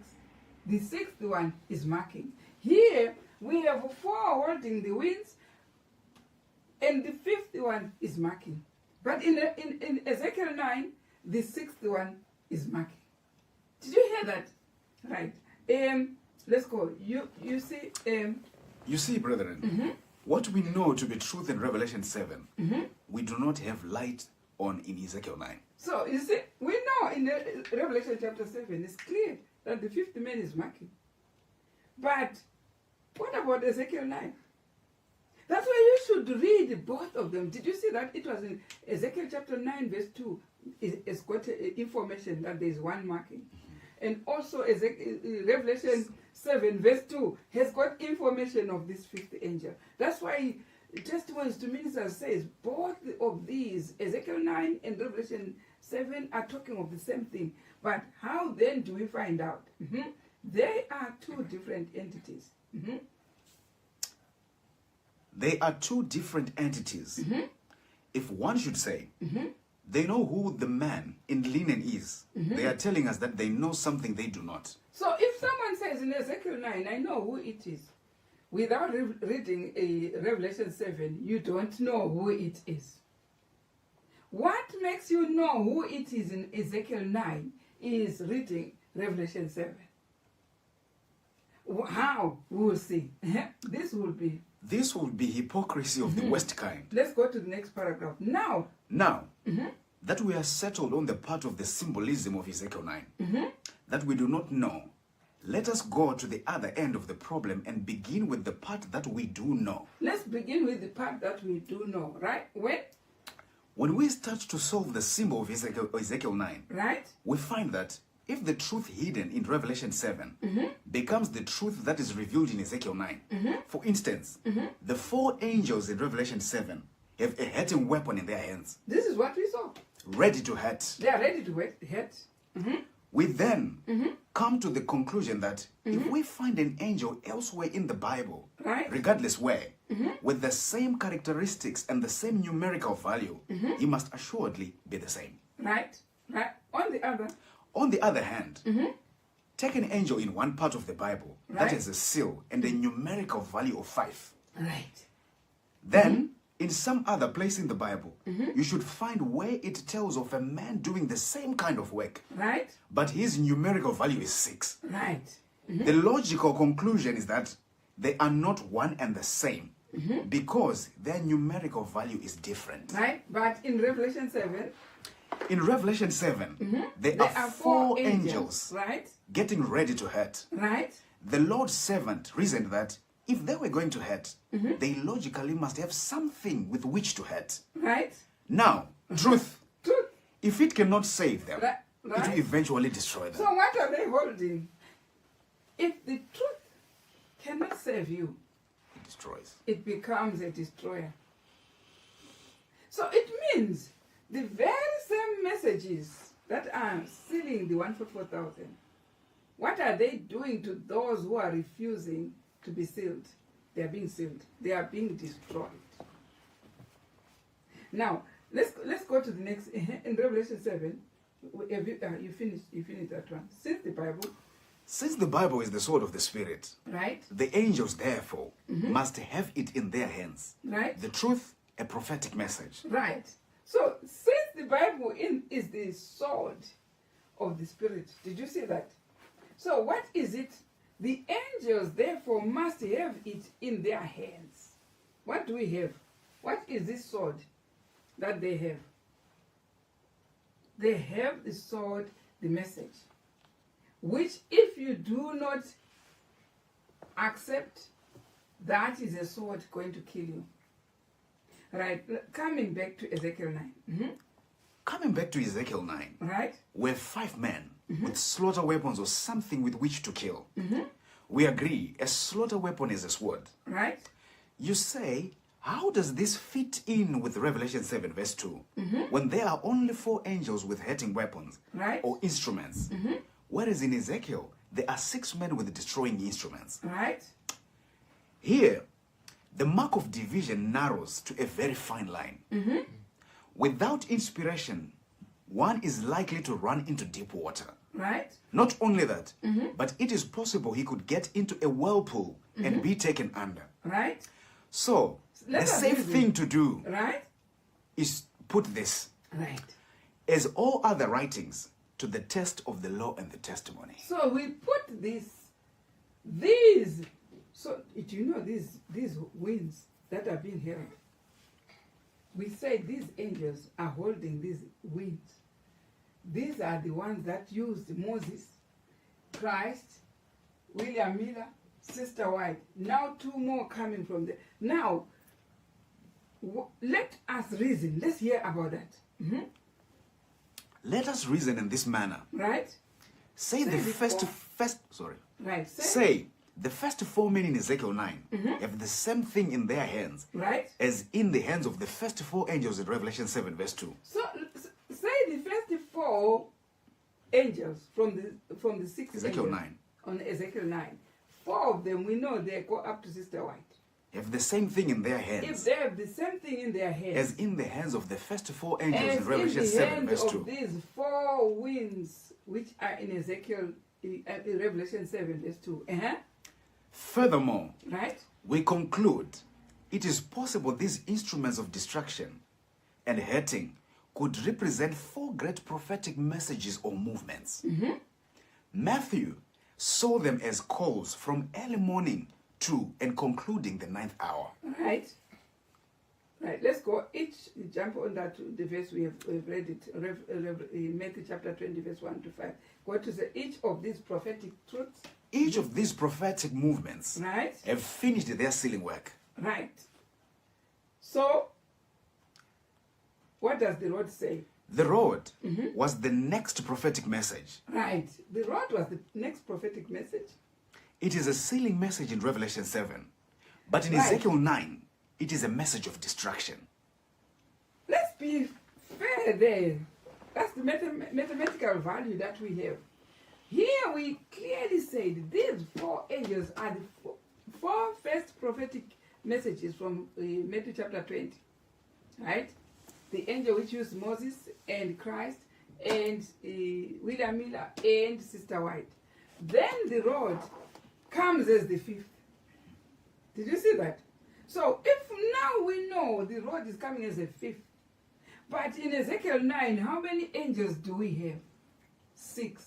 The 6th one is marking. Here, we have 4 holding the winds, and the 5th one is marking. But in Ezekiel 9, the 6th one is marking. Did you hear that? Right. let's go. You see, You see, brethren, what we know to be truth in Revelation 7, we do not have light on in Ezekiel 9. so you see, we know in Revelation chapter 7, it's clear that the fifth man is marking. But what about Ezekiel 9? That's why you should read both of them. Did you see that it was in Ezekiel chapter 9 verse 2? It's got information that there is one marking. And also Revelation 7 verse 2 has got information of this fifth angel. That's why Testimonies to Ministers says both of these, Ezekiel 9 and Revelation 7, are talking of the same thing. But how then do we find out? They are two different entities. They are two different entities. If one should say, they know who the man in linen is, they are telling us that they know something they do not. So if someone says in Ezekiel 9, I know who it is, without reading Revelation 7, you don't know who it is. What makes you know who it is in Ezekiel 9 is reading Revelation 7. How? We will see. This will be hypocrisy of the worst kind. Let's go to the next paragraph. Now, that we are settled on the part of the symbolism of Ezekiel 9, that we do not know, let us go to the other end of the problem and begin with the part that we do know. Let's begin with the part that we do know, right? When we start to solve the symbol of Ezekiel 9, right, we find that if the truth hidden in Revelation 7 becomes the truth that is revealed in Ezekiel 9, for instance, the four angels in Revelation 7 have a hurting weapon in their hands. This is what we saw. Ready to hurt. They are ready to hurt. We then come to the conclusion that if we find an angel elsewhere in the Bible, right, regardless where, with the same characteristics and the same numerical value, he must assuredly be the same. Right. On the other hand, take an angel in one part of the Bible that has a seal and a numerical value of 5. Right. Then, in some other place in the Bible, you should find where it tells of a man doing the same kind of work. Right. But his numerical value is 6. Right. The logical conclusion is that they are not one and the same because their numerical value is different. Right. But in Revelation 7, there are 4 angels right, getting ready to hurt. Right. The Lord's servant reasoned that if they were going to hurt, they logically must have something with which to hurt. Right. Now, truth. If it cannot save them, right, it will eventually destroy them. So what are they holding? If the truth cannot save you, It destroys. It becomes a destroyer. So it means the very same messages that are sealing the 144,000, what are they doing to those who are refusing to be sealed? They are being sealed. They are being destroyed. Now, let's go to the next. In Revelation 7, you finished that one. Since the Bible is the sword of the Spirit, right, the angels, therefore, must have it in their hands. Right. The truth, a prophetic message. Right. So, since the Bible is the sword of the Spirit, did you see that? So, what is it? The angels, therefore, must have it in their hands. What do we have? What is this sword that they have? They have the sword, the message, which if you do not accept, that is a sword going to kill you. Right, coming back to Ezekiel 9. Coming back to Ezekiel 9, right, were 5 men with slaughter weapons or something with which to kill. We agree, a slaughter weapon is a sword. Right. You say, how does this fit in with Revelation 7 verse 2? When there are only 4 angels with hurting weapons, right, or instruments. Whereas in Ezekiel, there are 6 men with destroying instruments. Right. Here, the mark of division narrows to a very fine line. Without inspiration, one is likely to run into deep water. Right. Not only that, but it is possible he could get into a whirlpool and be taken under. Right. So, the safe thing to do, right, is put this, right, as all other writings, to the test of the law and the testimony. So we put this these, so do you know these winds that are being held? We say these angels are holding these winds. These are the ones that used Moses, Christ, William Miller, Sister White. Now 2 more coming from there. Now, let us reason. Let's hear about that. Let us reason in this manner. Right? Say the first, sorry. Right. Say the first 4 men in Ezekiel 9 have the same thing in their hands, right, as in the hands of the first 4 angels in Revelation 7 verse 2. So say the first 4 angels from the 6th Ezekiel angel 9. On Ezekiel 9. 4 of them, we know they go up to Sister White. Have the same thing in their hands. If they have the same thing in their hands, as in the hands of the first 4 angels as in Revelation in the 7 verse hands 2. of these 4 winds which are in Ezekiel in Revelation 7 verse 2. Furthermore, Right? we conclude it is possible these instruments of destruction and hurting could represent 4 great prophetic messages or movements. Matthew saw them as calls from early morning to and concluding the 9th hour. Right. Right. Let's go jump on that, the verse we've read it, Matthew chapter 20, verse 1 to 5. Go to say each of these prophetic truths. Each of these prophetic movements Right. have finished their sealing work. Right. So, what does the rod say? The rod was the next prophetic message. Right. The rod was the next prophetic message. It is a sealing message in Revelation 7. But in Right. Ezekiel 9, it is a message of destruction. Let's be fair there. That's the mathematical value that we have. Here we clearly said these 4 angels are the 4 first prophetic messages from Matthew chapter 20. Right? The angel which used Moses and Christ and William Miller and Sister White. Then the rod comes as the 5th. Did you see that? So if now we know the rod is coming as a 5th, but in Ezekiel 9, how many angels do we have? 6.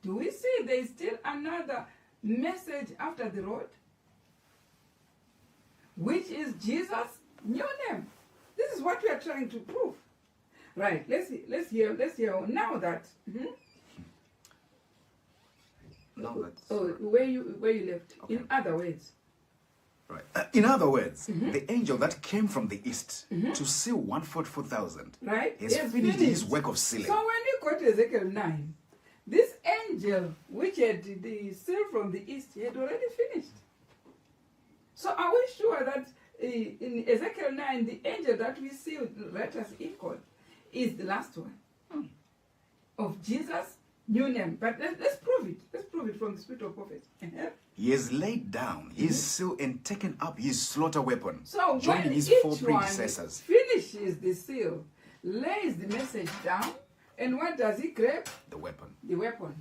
Do we see there is still another message after the rod? Which is Jesus' new name. This is what we are trying to prove. Right, let's hear now that. Where you left. Okay. In other words. Right. In other words, the angel that came from the east to seal 144,000 Right? has finished his work of sealing. So when you go to Ezekiel 9, this angel which had the seal from the east, he had already finished. So are we sure that in Ezekiel 9, the angel that we see right as equal is the last one of Jesus' new name? But let's prove it. Let's prove it from the spirit of prophet. He has laid down his seal and taken up his slaughter weapon, So joining when his each 4 one predecessors. finishes the seal, lays the message down, and what does he grab? The weapon. The weapon.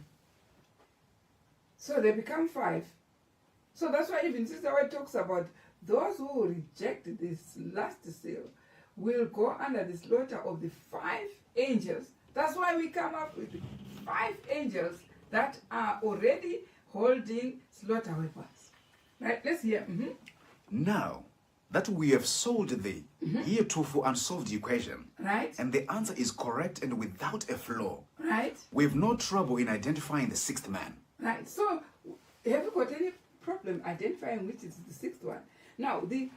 So they become 5. So that's why even Sister White talks about those who reject this last seal will go under the slaughter of the 5 angels. That's why we come up with 5 angels that are already holding slaughter weapons. Right? Let's hear. Now that we have solved the heretofore unsolved equation, Right? and the answer is correct and without a flaw, Right? we have no trouble in identifying the 6th man. Right. So have you got any problem identifying which is the 6th one? Now, the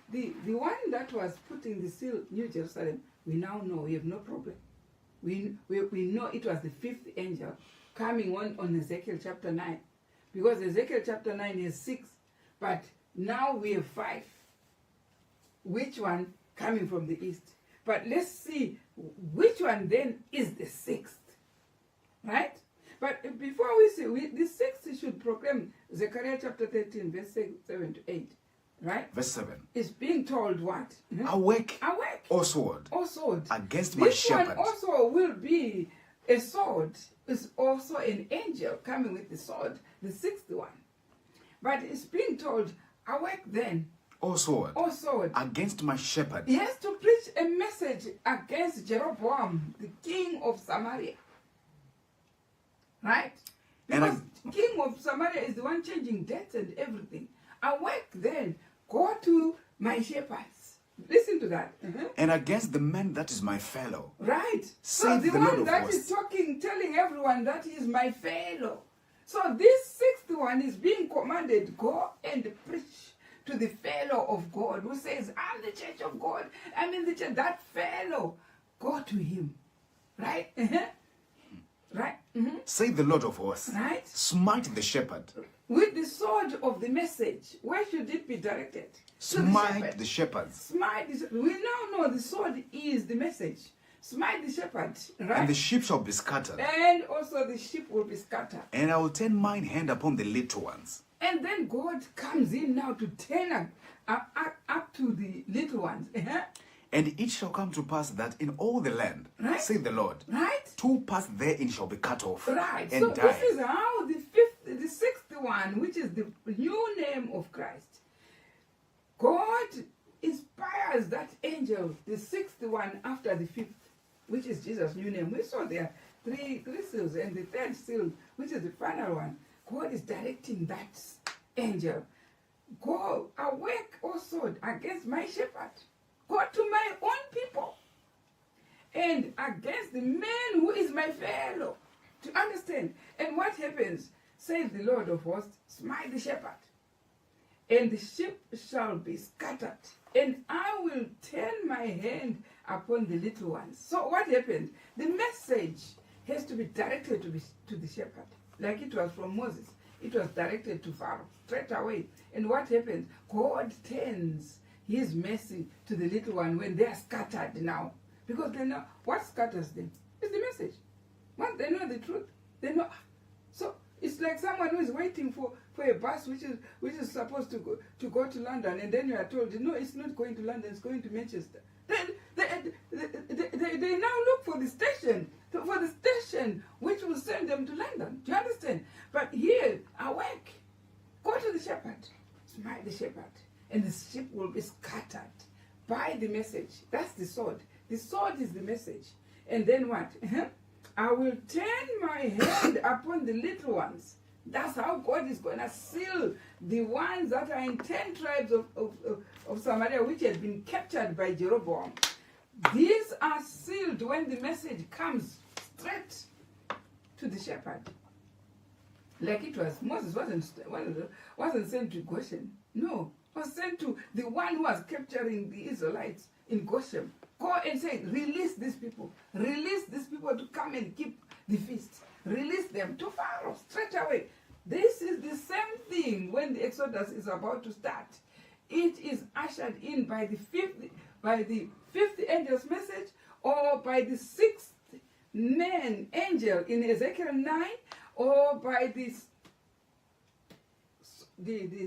one that was putting the seal, New Jerusalem, we now know we have no problem. We know it was the 5th angel coming on Ezekiel chapter 9. Because Ezekiel chapter 9 is 6, but now we have 5. Which one coming from the east? But let's see which one then is the 6th. Right? But before we see, the 6th should proclaim Zechariah chapter 13, verse 7 to 8. Right? Verse 7. It's being told what? Awake, Awake. O sword, O sword. against my This shepherd. one also will be a sword. It's also an angel coming with the sword, the 6th one. But it's being told, awake then, O sword, O sword. against my shepherd. He has to preach a message against Jeroboam, the king of Samaria. Right? Because king of Samaria is the one changing dates and everything. Awake then, go to my shepherds. Listen to that. And against the man that is my fellow. Right. So Saith the the Lord one of that hosts. is talking, telling everyone that he is my fellow. So this sixth one is being commanded, go and preach to the fellow of God who says, I'm the church of God. I'm in the church. That fellow, go to him. Right? Right? Say the Lord of hosts. Right? Smite the shepherd. With the sword of the message, where should it be directed? To Smite the shepherds. Smite the, we now know the sword is the message. Smite the shepherd, right? And the sheep shall be scattered. And also the sheep will be scattered. And I will turn mine hand upon the little ones. And then God comes in now to turn up to the little ones. And it shall come to pass that in all the land, Right. say the Lord, Right? 2 parts therein shall be cut off Right. and So die. this is how the sixth one, which is the new name of Christ. God inspires that angel, the sixth one after the fifth, which is Jesus' new name. We saw there three seals, and the third seal, which is the final one. God is directing that angel. Go awake, O sword, against my shepherd. Go to my own people. And against the man who is my fellow. To understand. And what happens? Says the Lord of hosts, smite the shepherd. And the sheep shall be scattered. And I will turn my hand upon the little ones. So what happened? The message has to be directed to the shepherd. Like it was from Moses. It was directed to Pharaoh straight away. And what happens? God turns his mercy to the little one when they are scattered now. Because they know what scatters them is the message. Once they know the truth, they know. So it's like someone who is waiting for a bus which is supposed to go to London, and then you are told, no, it's not going to London, it's going to Manchester. Then they now look for the station which will send them to London. Do you understand? But here, awake, go to the shepherd, smite the shepherd, and the sheep will be scattered by the message. That's the sword. The sword is the message. And then what? I will turn my hand upon the little ones. That's how God is going to seal the ones that are in 10 tribes of Samaria, which had been captured by Jeroboam. These are sealed when the message comes straight to the shepherd. Like it was, Moses wasn't sent to Goshen. No, was sent to the one who was capturing the Israelites in Goshen. Go and say, release these people. Release these people to come and keep the feast. Release them to Pharaoh straight away. This is the same thing when the Exodus is about to start. It is ushered in by the fifth angel's message, or by the sixth man angel in Ezekiel 9, or by the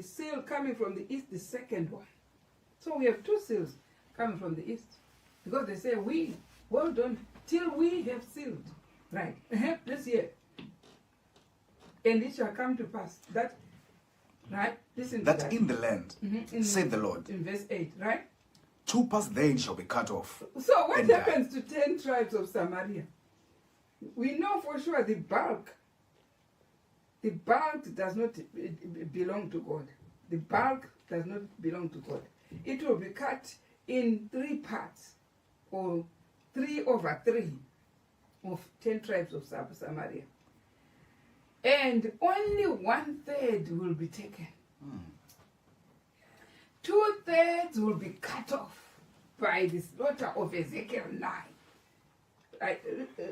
seal coming from the east, the second one. So we have 2 seals coming from the east. Because they say, we hold on till we have sealed. Right. This year. And it shall come to pass that, right? Listen to That that. in the land, said the Lord, In verse 8, right? 2 parts therein shall be cut off. So what and die. happens to 10 tribes of Samaria? We know for sure the bulk does not belong to God. The bulk does not belong to God. It will be cut in 3 parts, or 3/3 of 10 tribes of Samaria. And only 1/3 will be taken. 2/3 will be cut off by the slaughter of Ezekiel 9.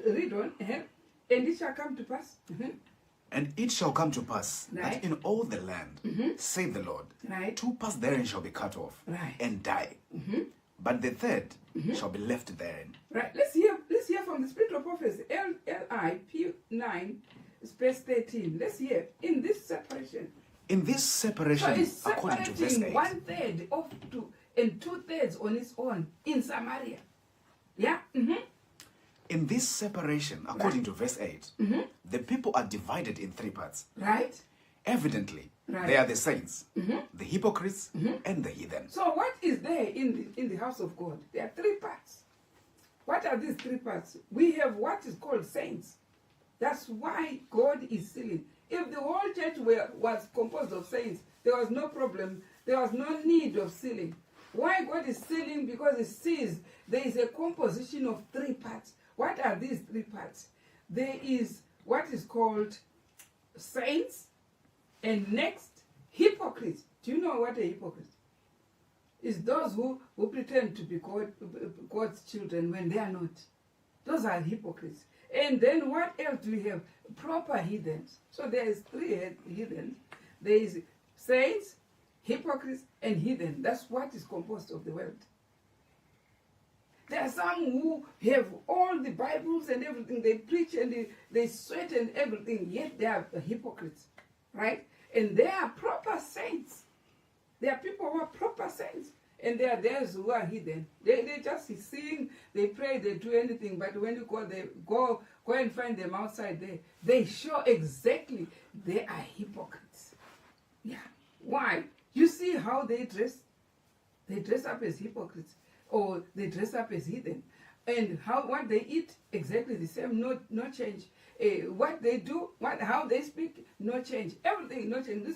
Read on. And it shall come to pass. And it shall come to pass Right. that in all the land, saith the Lord, Right. 2 parts therein shall be cut off Right. and die. But the third shall be left therein. Right. Let's hear from the spirit of prophecy. LIP 9, space 13. Let's hear in this separation. In this So separation, it's according to verse separating 8, 1/3 off to and 2/3 on its own in Samaria. Yeah. in this separation, according to verse 8, the people are divided in 3 parts. Right. Evidently, Right. they are the saints, the hypocrites, and the heathen. So what is there in the house of God? There are 3 parts. What are these 3 parts? We have what is called saints. That's why God is sealing If the whole church was composed of saints, there was no problem. There was no need of sealing. Why God is sealing? Because He sees there is a composition of 3 parts. What are these 3 parts? There is what is called saints, and next, hypocrites. Do you know what a hypocrite is? It's those who pretend to be God's children when they are not. Those are hypocrites. And then what else do we have? Proper heathens. So there is 3 heathens. There is saints, hypocrites, and heathen. That's what is composed of the world. There are some who have all the Bibles and everything. They preach and they sweat and everything, yet they are hypocrites. Right? And they are proper saints. There are people who are proper saints. And there are those who are hidden. They just sing, they pray, they do anything. But when you go and find them outside there, they show exactly they are hypocrites. Yeah. Why? You see how they dress? They dress up as hypocrites. Or they dress up as heathen. And what they eat, exactly the same, no change. What they do, how they speak, no change. Everything, no change.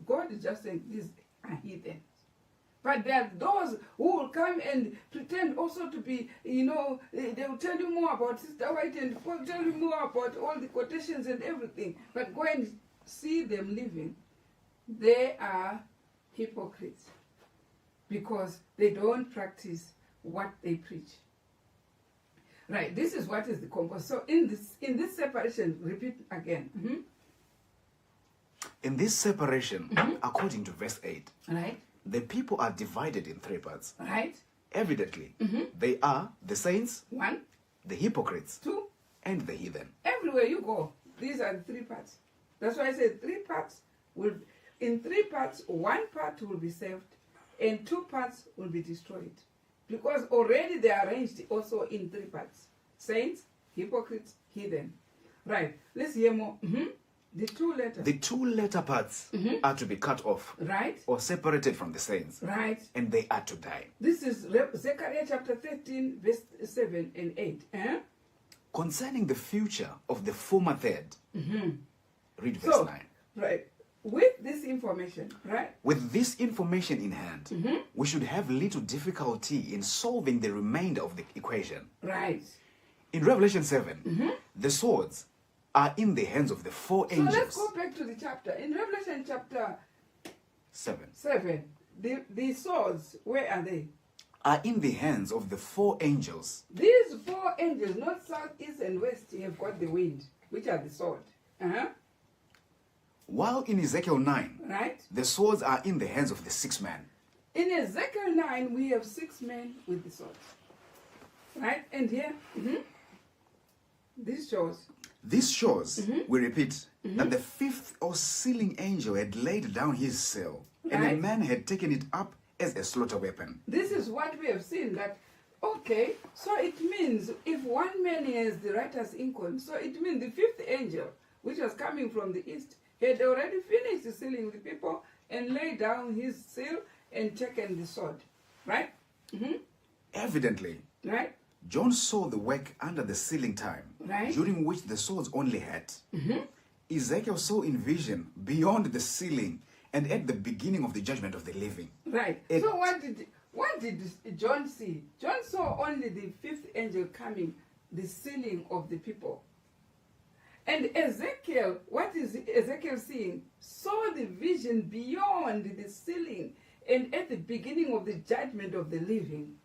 God is just saying these are heathen. But there are those who will come and pretend also to be, they will tell you more about Sister White and tell you more about all the quotations and everything. But go and see them living. They are hypocrites because they don't practice what they preach. Right, this is what is the compost. So in this separation, repeat again. Mm-hmm. In this separation, according to verse 8, right, the people are divided in 3 parts. Right. Evidently, they are the saints, 1, the hypocrites, 2, and the heathen. Everywhere you go, these are the 3 parts. That's why I said 3 parts will. In 3 parts, 1 part will be saved, and 2 parts will be destroyed, because already they are arranged also in 3 parts: saints, hypocrites, heathen. Right. Let's hear more. The 2 letters. The 2 letter parts are to be cut off. Right. Or separated from the saints. Right. And they are to die. This is Zechariah chapter 13, verse 7 and 8. Concerning the future of the former third, read verse 9. Right. With this information, right? With this information in hand, we should have little difficulty in solving the remainder of the equation. Right. In Revelation 7, the swords are in the hands of the 4 angels. So let's go back to the chapter. In Revelation chapter 7, the swords, where are they? Are in the hands of the 4 angels. These 4 angels, north, south, east, and west, have got the wind, which are the sword. While in Ezekiel 9, right, the swords are in the hands of the 6 men. In Ezekiel 9, we have 6 men with the swords. Right? And here, this shows. This shows, we repeat, that the 5th or sealing angel had laid down his seal, and a man had taken it up as a slaughter weapon. This is what we have seen, that, okay, so it means if one man has the writer's inkhorn, so it means the 5th angel, which was coming from the east, had already finished sealing the people and laid down his seal and taken the sword. Right? Evidently, right, John saw the work under the sealing time, right, during which the swords only had. Ezekiel saw in vision beyond the sealing and at the beginning of the judgment of the living. Right. So what did John see? John saw only the 5th angel coming, the sealing of the people. And Ezekiel, what is Ezekiel seeing? Saw the vision beyond the sealing and at the beginning of the judgment of the living.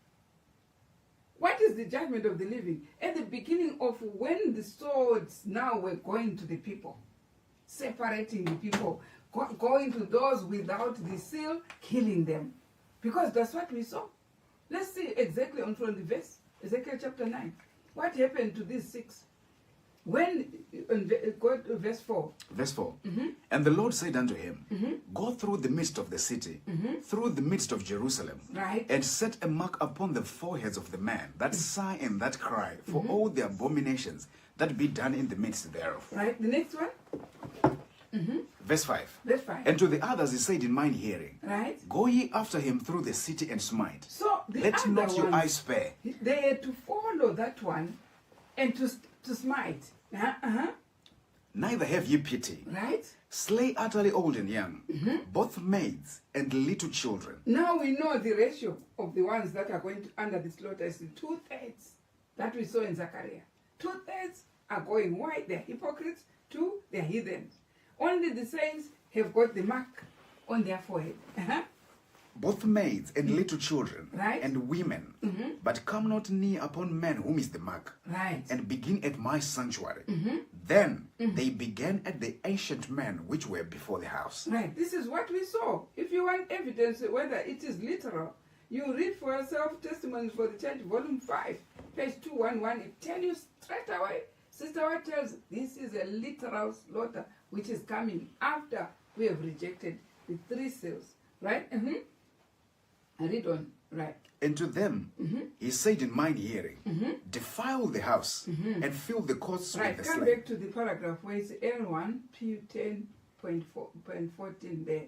What is the judgment of the living? At the beginning of when the swords now were going to the people, separating the people, going to those without the seal, killing them. Because that's what we saw. Let's see exactly on from the verse, Ezekiel chapter 9. What happened to these 6? When, go to verse 4. Verse 4. And the Lord said unto him, go through the midst of the city, through the midst of Jerusalem, right, and set a mark upon the foreheads of the men that sigh and that cry for all the abominations that be done in the midst thereof. Right, the next one. Verse 5. Verse 5. And to the others he said in mine hearing, right, go ye after him through the city and smite. So let not your eyes spare. They had to follow that one and to smite. Neither have ye pity. Right? Slay utterly old and young, both maids and little children. Now we know the ratio of the ones that are going to under the slaughter is 2/3 that we saw in Zechariah. 2/3 are going. Why? They're hypocrites. 2, they're heathens. Only the saints have got the mark on their forehead. Both maids and little children, Right. and women, but come not near upon men whom is the mark, Right. and begin at my sanctuary. Then they began at the ancient men which were before the house. Right. This is what we saw. If you want evidence whether it is literal, you read for yourself Testimonies for the Church, volume 5, page 211. It tells you straight away. Sister White tells this is a literal slaughter which is coming after we have rejected the 3 seals. Right? I read on. Right. And to them he said in mine hearing, defile the house and fill the courts Right. with the Come slain. back to the paragraph where it's L1, P10.14 there.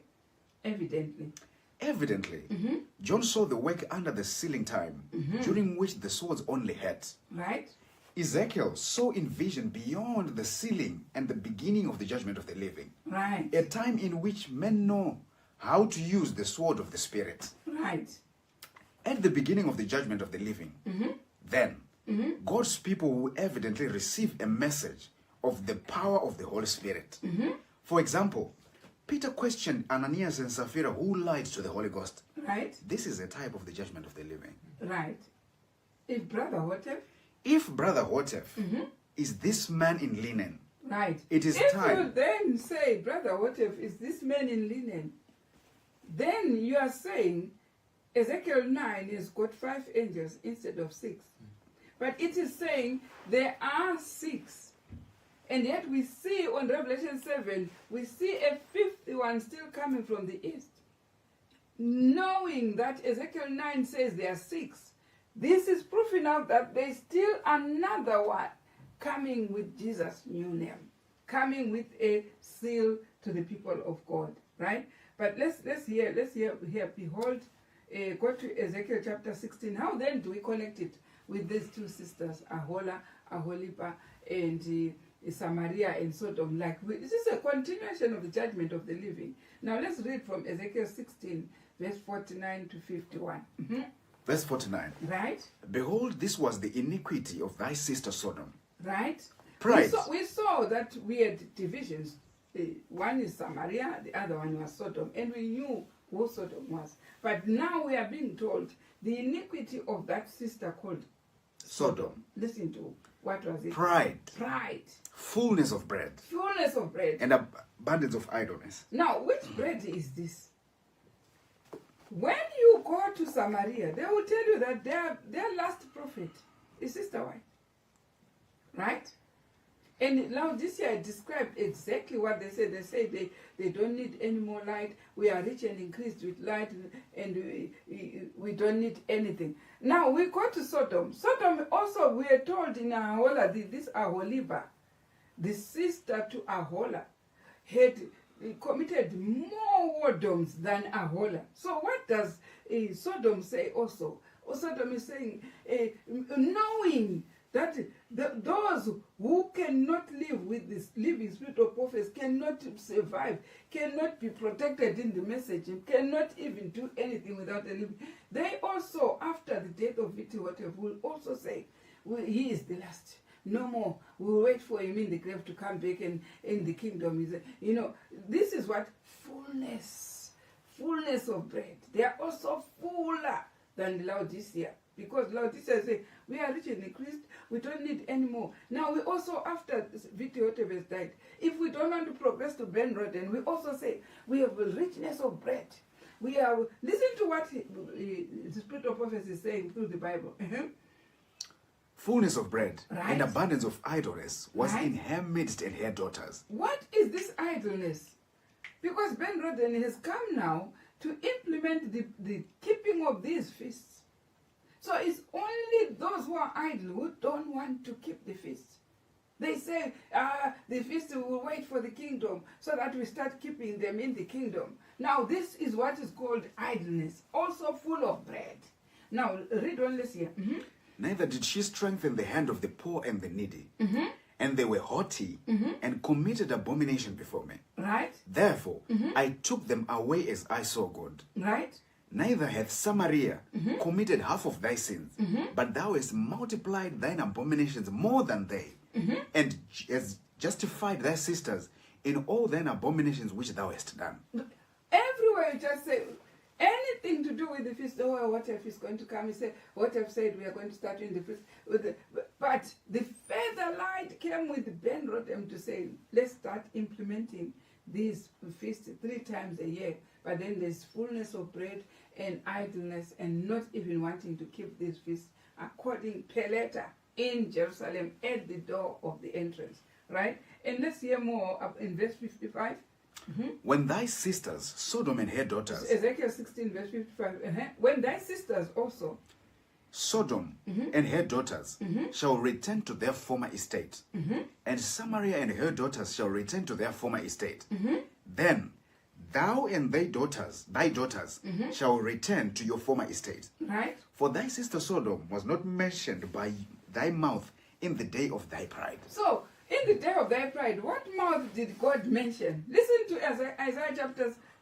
Evidently. Evidently, John saw the work under the sealing time, during which the swords only hurt. Right? Ezekiel saw in vision beyond the sealing and the beginning of the judgment of the living, Right. a time in which men know how to use the sword of the Spirit. Right. At the beginning of the judgment of the living, then God's people will evidently receive a message of the power of the Holy Spirit. For example, Peter questioned Ananias and Sapphira who lied to the Holy Ghost. Right. This is a type of the judgment of the living. Right. If Brother Hotep, If Brother Hotep is this man in linen, right. it is if time. you then say, Brother Hotep is this man in linen, then you are saying Ezekiel 9 has got 5 angels instead of 6. But it is saying there are 6. And yet we see on Revelation 7, we see a 5th one still coming from the east. Knowing that Ezekiel 9 says there are 6, this is proof enough that there is still another one coming with Jesus' new name, coming with a seal to the people of God, right? But let's hear. Behold, go to Ezekiel chapter 16. How then do we connect it with these 2 sisters, Ahola, Aholiba, and Samaria and Sodom? This is a continuation of the judgment of the living. Now let's read from Ezekiel 16, verse 49 to 51. Verse 49. Right? Behold, this was the iniquity of thy sister Sodom. Right? Pride. We saw that we had divisions. One is Samaria, the other one was Sodom, and we knew who Sodom was. But now we are being told the iniquity of that sister called Sodom. Listen to what was it? Pride. Pride. Fullness of bread. Fullness of bread. And abundance of idleness. Now, which bread is this? When you go to Samaria, they will tell you that their last prophet is Sister White. Right? And now this year I described exactly what they say. They say they don't need any more light. We are rich and increased with light, and we don't need anything. Now we go to Sodom. Sodom also, we are told in Ahola, this Aholiba, the sister to Ahola, had committed more whoredoms than Ahola. So what does Sodom say also? Sodom is saying, knowing that those who cannot live with this living spirit of prophets cannot survive, cannot be protected in the message, cannot even do anything without a living. They also, after the death of Viti Hotep, will also say, he is the last. No more. We'll wait for him in the grave to come back and in the kingdom. This is what fullness of bread. They are also fuller than Laodicea. Because Laodicea says, we are rich and increased, we don't need any more. Now we also, after Viti Hotep has died, if we don't want to progress to Ben Roden, we also say, we have a richness of bread. Listen to what the Spirit of Prophecy is saying through the Bible. Fullness of bread Right. and abundance of idleness was Right. in her midst and her daughters. What is this idleness? Because Ben Roden has come now to implement the keeping of these feasts. So it's only those who are idle who don't want to keep the feast. They say, the feast will wait for the kingdom so that we start keeping them in the kingdom. Now this is what is called idleness, also full of bread. Now read on this here. Neither did she strengthen the hand of the poor and the needy, and they were haughty and committed abomination before me. Right? Therefore, I took them away as I saw good. Right? Neither hath Samaria committed half of thy sins, but thou hast multiplied thine abominations more than they, and hast justified thy sisters in all thine abominations which thou hast done. Everywhere you just say anything to do with the feast. Oh, what if he's going to come? He said, what I've said, we are going to start in the feast. But the further light came with Ben Rodham to say, let's start implementing these feasts 3 times a year. But then there's fullness of bread and idleness and not even wanting to keep these feasts according per letter in Jerusalem at the door of the entrance. Right? And let's hear more in verse 55. When thy sisters, Sodom and her daughters, Ezekiel 16 verse 55. When thy sisters also, Sodom and her daughters shall return to their former estate, and Samaria and her daughters shall return to their former estate, then thou and thy daughters shall return to your former estate. right? For thy sister Sodom was not mentioned by thy mouth in the day of thy pride. So, in the day of thy pride, what mouth did God mention? Listen to Isaiah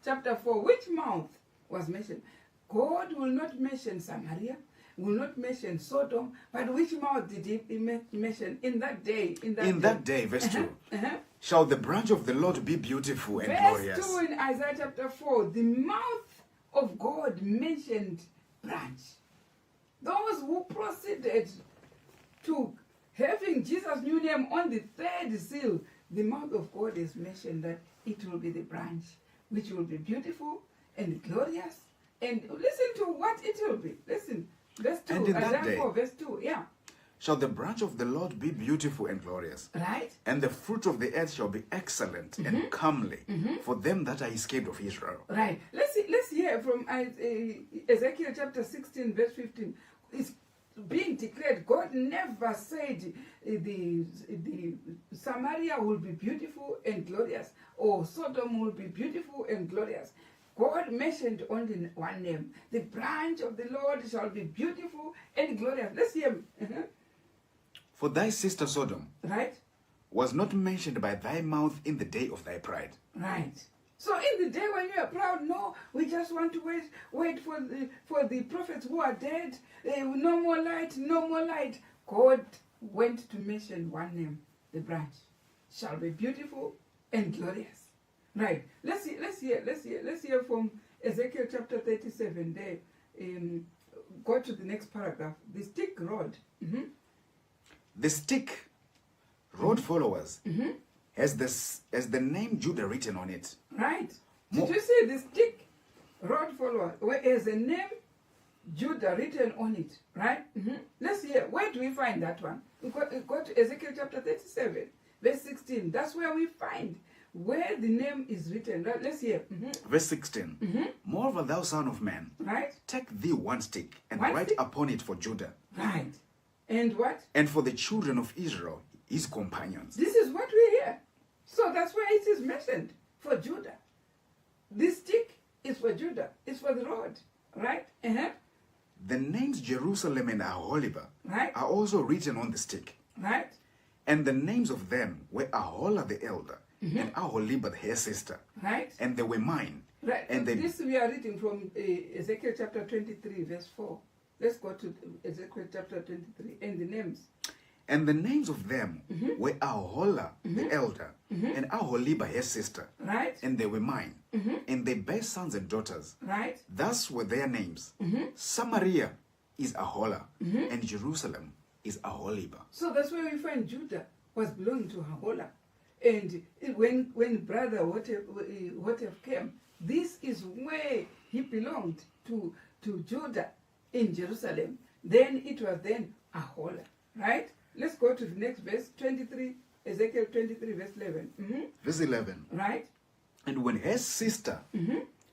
chapter 4. Which mouth was mentioned? God will not mention Samaria, will not mention Sodom, but which mouth did he mention in that day? In that day, verse 2, shall the branch of the Lord be beautiful and glorious. Verse 2 in Isaiah chapter 4, the mouth of God mentioned branch. Those who proceeded to having Jesus' new name on the 3rd seal, the mouth of God is mentioned that it will be the branch, which will be beautiful and glorious. And listen to what it will be. Listen, verse 2, And in that Isaiah day, 4, verse 2, yeah. Shall the branch of the Lord be beautiful and glorious, Right? and the fruit of the earth shall be excellent and comely for them that are escaped of Israel. Right. Let's hear from Ezekiel chapter 16, verse 15. It's being declared. God never said the Samaria will be beautiful and glorious, or Sodom will be beautiful and glorious. God mentioned only one name. The branch of the Lord shall be beautiful and glorious. Let's hear. For thy sister Sodom Right? was not mentioned by thy mouth in the day of thy pride. Right. So in the day when you are proud, no, we just want to wait for the prophets who are dead. No more light, no more light. God went to mention one name, the branch shall be beautiful and glorious. Right. Let's hear from Ezekiel chapter 37. There, go to the next paragraph. The stick rod. The stick, road followers, has the name Judah written on it. Right. Did you see the stick rod follower? Where is a name Judah written on it? Right? Let's hear. Where do we find that one? We go to Ezekiel chapter 37, verse 16. That's where we find where the name is written. Right? Let's hear. Verse 16. Moreover, thou son of man, Right? take thee one stick and One write stick? upon it for Judah Right. And what? and for the children of Israel, his companions. This is what we hear. So that's where it is mentioned for Judah. This stick is for Judah. It's for the rod. Right? The names Jerusalem and Aholiba Right? are also written on the stick. Right? And the names of them were Ahola the elder and Aholiba her sister. Right? And they were mine. Right. And they, This we are reading from Ezekiel chapter 23, verse 4. Let's go to Ezekiel chapter 23 and the names. and the names of them were Ahola the elder and Aholiba her sister. Right? And they were mine. And they bare sons and daughters. Right? Thus were their names. Samaria is Ahola, and Jerusalem is Aholiba. So that's where we find Judah was belonging to Ahola. And when brother Hotef came, this is where he belonged to Judah in Jerusalem. Then it was then Ahola. Right? Let's go to the next verse, 23, Ezekiel 23, verse 11. Verse 11. Right? And when her sister,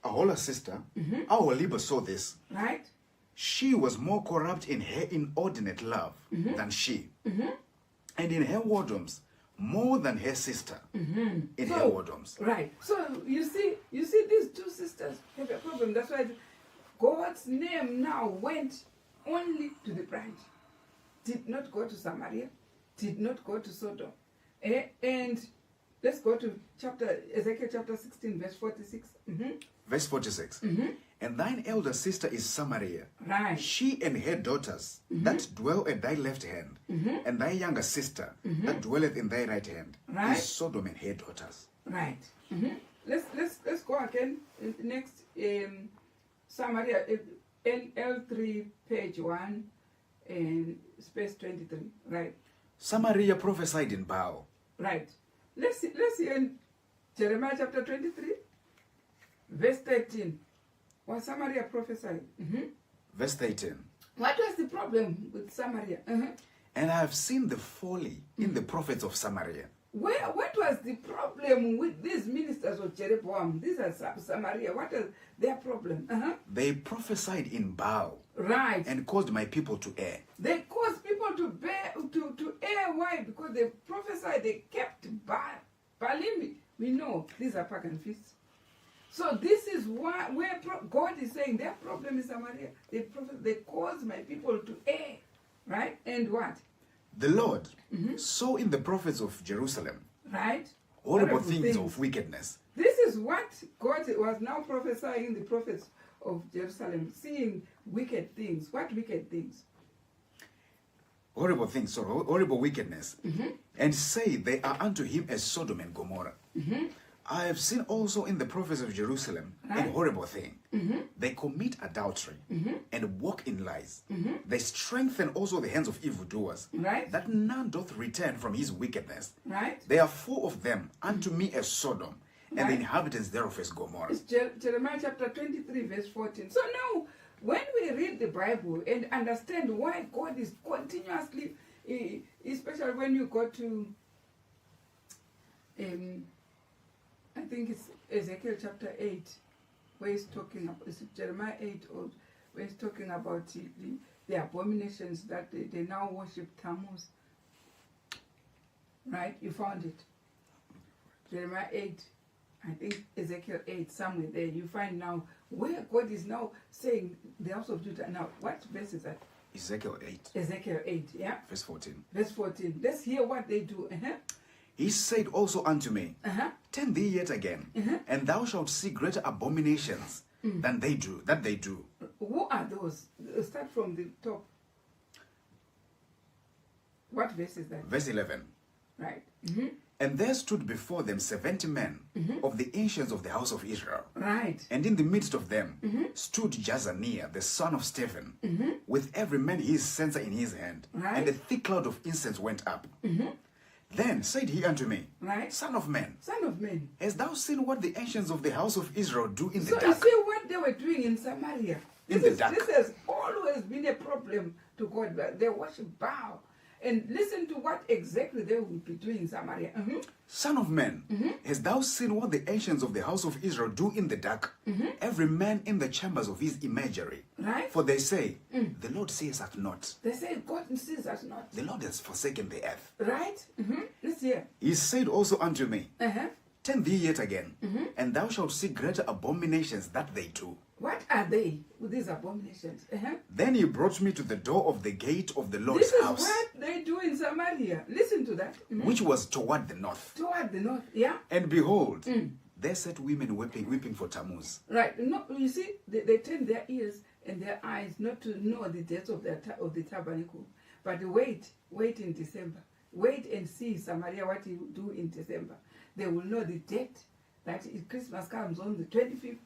Ahola's sister, Aholiba saw this, Right? she was more corrupt in her inordinate love than she, and in her whoredoms more than her sister in her whoredoms. Right. So you see these two sisters have a problem. That's why God's name now went only to the branch. Did not go to Samaria, did not go to Sodom. And let's go to Ezekiel chapter 16, verse 46. Verse 46. And thine elder sister is Samaria, Right. she and her daughters that dwell at thy left hand, and thy younger sister that dwelleth in thy right hand, Right. is Sodom and her daughters. Right. Let's go again. Next, Samaria, L3, page 1, and space 23. Right. Samaria prophesied in Baal. Right. Let's see in Jeremiah chapter 23, verse 13. Was Samaria prophesied? Verse 13. What was the problem with Samaria? And I have seen the folly in the prophets of Samaria. What was the problem with these ministers of Jeroboam? These are Samaria. What is their problem? They prophesied in Baal Right. and caused my people to err. They caused people to err. Why? Because they prophesied, they kept Baalim. We know these are pagan feasts. So this is where God is saying their problem is Samaria. They caused my people to err. Right? And what? The Lord saw in the prophets of Jerusalem Right? horrible things of wickedness. This is what God was now prophesying in the prophets of Jerusalem, seeing wicked things. What wicked things? Horrible things, sorry, horrible wickedness. And say they are unto him as Sodom and Gomorrah. I have seen also in the prophets of Jerusalem a horrible thing. They commit adultery and walk in lies. They strengthen also the hands of evildoers, Right. that none doth return from his wickedness. Right? They are full of them unto me as Sodom, and the Right. inhabitants thereof as Gomorrah. It's Jeremiah chapter 23, verse 14. So now, when we read the Bible and understand why God is continuously, especially when you go to, I think it's Ezekiel chapter 8, where he's talking about, is it Jeremiah 8, or where he's talking about the abominations that they now worship Tammuz. Right? You found it. Jeremiah 8. I think Ezekiel 8, somewhere there, you find now where God is now saying the house of Judah. Now, what verse is that? Ezekiel 8, Ezekiel 8, yeah? verse 14. Verse 14. Let's hear what they do. He said also unto me, Turn thee yet again, and thou shalt see greater abominations than they do, that they do. Who are those? Start from the top. What verse is that? Verse 11. Right. And there stood before them 70 men of the ancients of the house of Israel. Right. And in the midst of them stood Jazaniah, the son of Stephen, with every man his censer in his hand. Right. And a thick cloud of incense went up. Then said he unto me, Right. Son of man, Son of man. hast thou seen what the ancients of the house of Israel do in the So you dark? see what they were doing in Samaria. In the dark. This has always been a problem to God. They worship Baal. And listen to what exactly they will be doing in Samaria. Son of man, hast thou seen what the ancients of the house of Israel do in the dark? Every man in the chambers of his imagery. Right? For they say, The Lord sees us not. They say God sees us not. The Lord has forsaken the earth. Right? Let's hear. He said also unto me, Turn thee yet again, and thou shalt see greater abominations that they do. What are they with these abominations? Then he brought me to the door of the gate of the Lord's This is house, what they do in Samaria. Listen to that. which was toward the north. Toward the north, yeah? And behold, there sat women weeping for Tammuz. Right. No, you see, they turn their ears and their eyes not to know the dates of the tabernacle, but wait in December. Wait and see Samaria what he will do in December. They will know the date that Christmas comes on the 25th.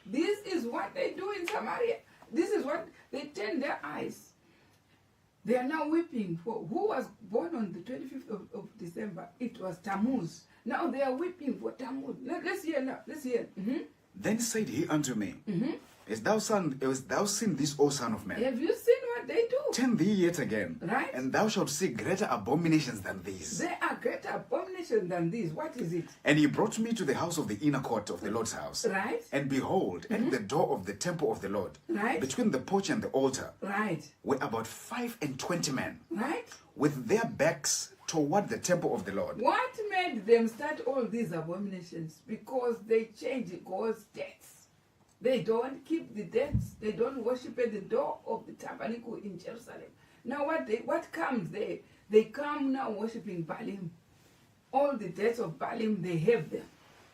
This is what they do in Samaria. This is what they turn their eyes. They are now weeping for who was born on the 25th of December. It was Tammuz. Now they are weeping for Tammuz. Let's hear now. Let's hear. Then said he unto me, Hast thou seen this, O son of man? Have you seen what they do? Turn thee yet again, Right. and thou shalt see greater abominations than these. There are greater abominations than these. What is it? And he brought me to the house of the inner court of the Lord's house. Right. And behold, at the door of the temple of the Lord, Right. between the porch and the altar, Right. were about 25 men, Right. with their backs toward the temple of the Lord. What made them start all these abominations? Because they changed God's dates. They don't keep the dates. They don't worship at the door of the tabernacle in Jerusalem. Now what comes there? They come now worshiping Baalim. all the dates of Baalim, they have them.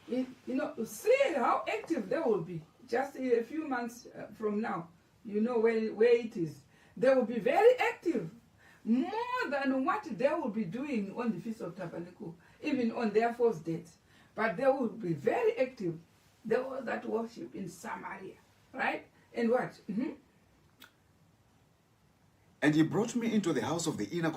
You know, see how active they will be just a few months from now. You know where it is. They will be very active, more than what they will be doing on the Feast of Tabernacle, even on their false dates. But they will be very active. Those that worship in Samaria, right? And what? And he brought me into the house of the inner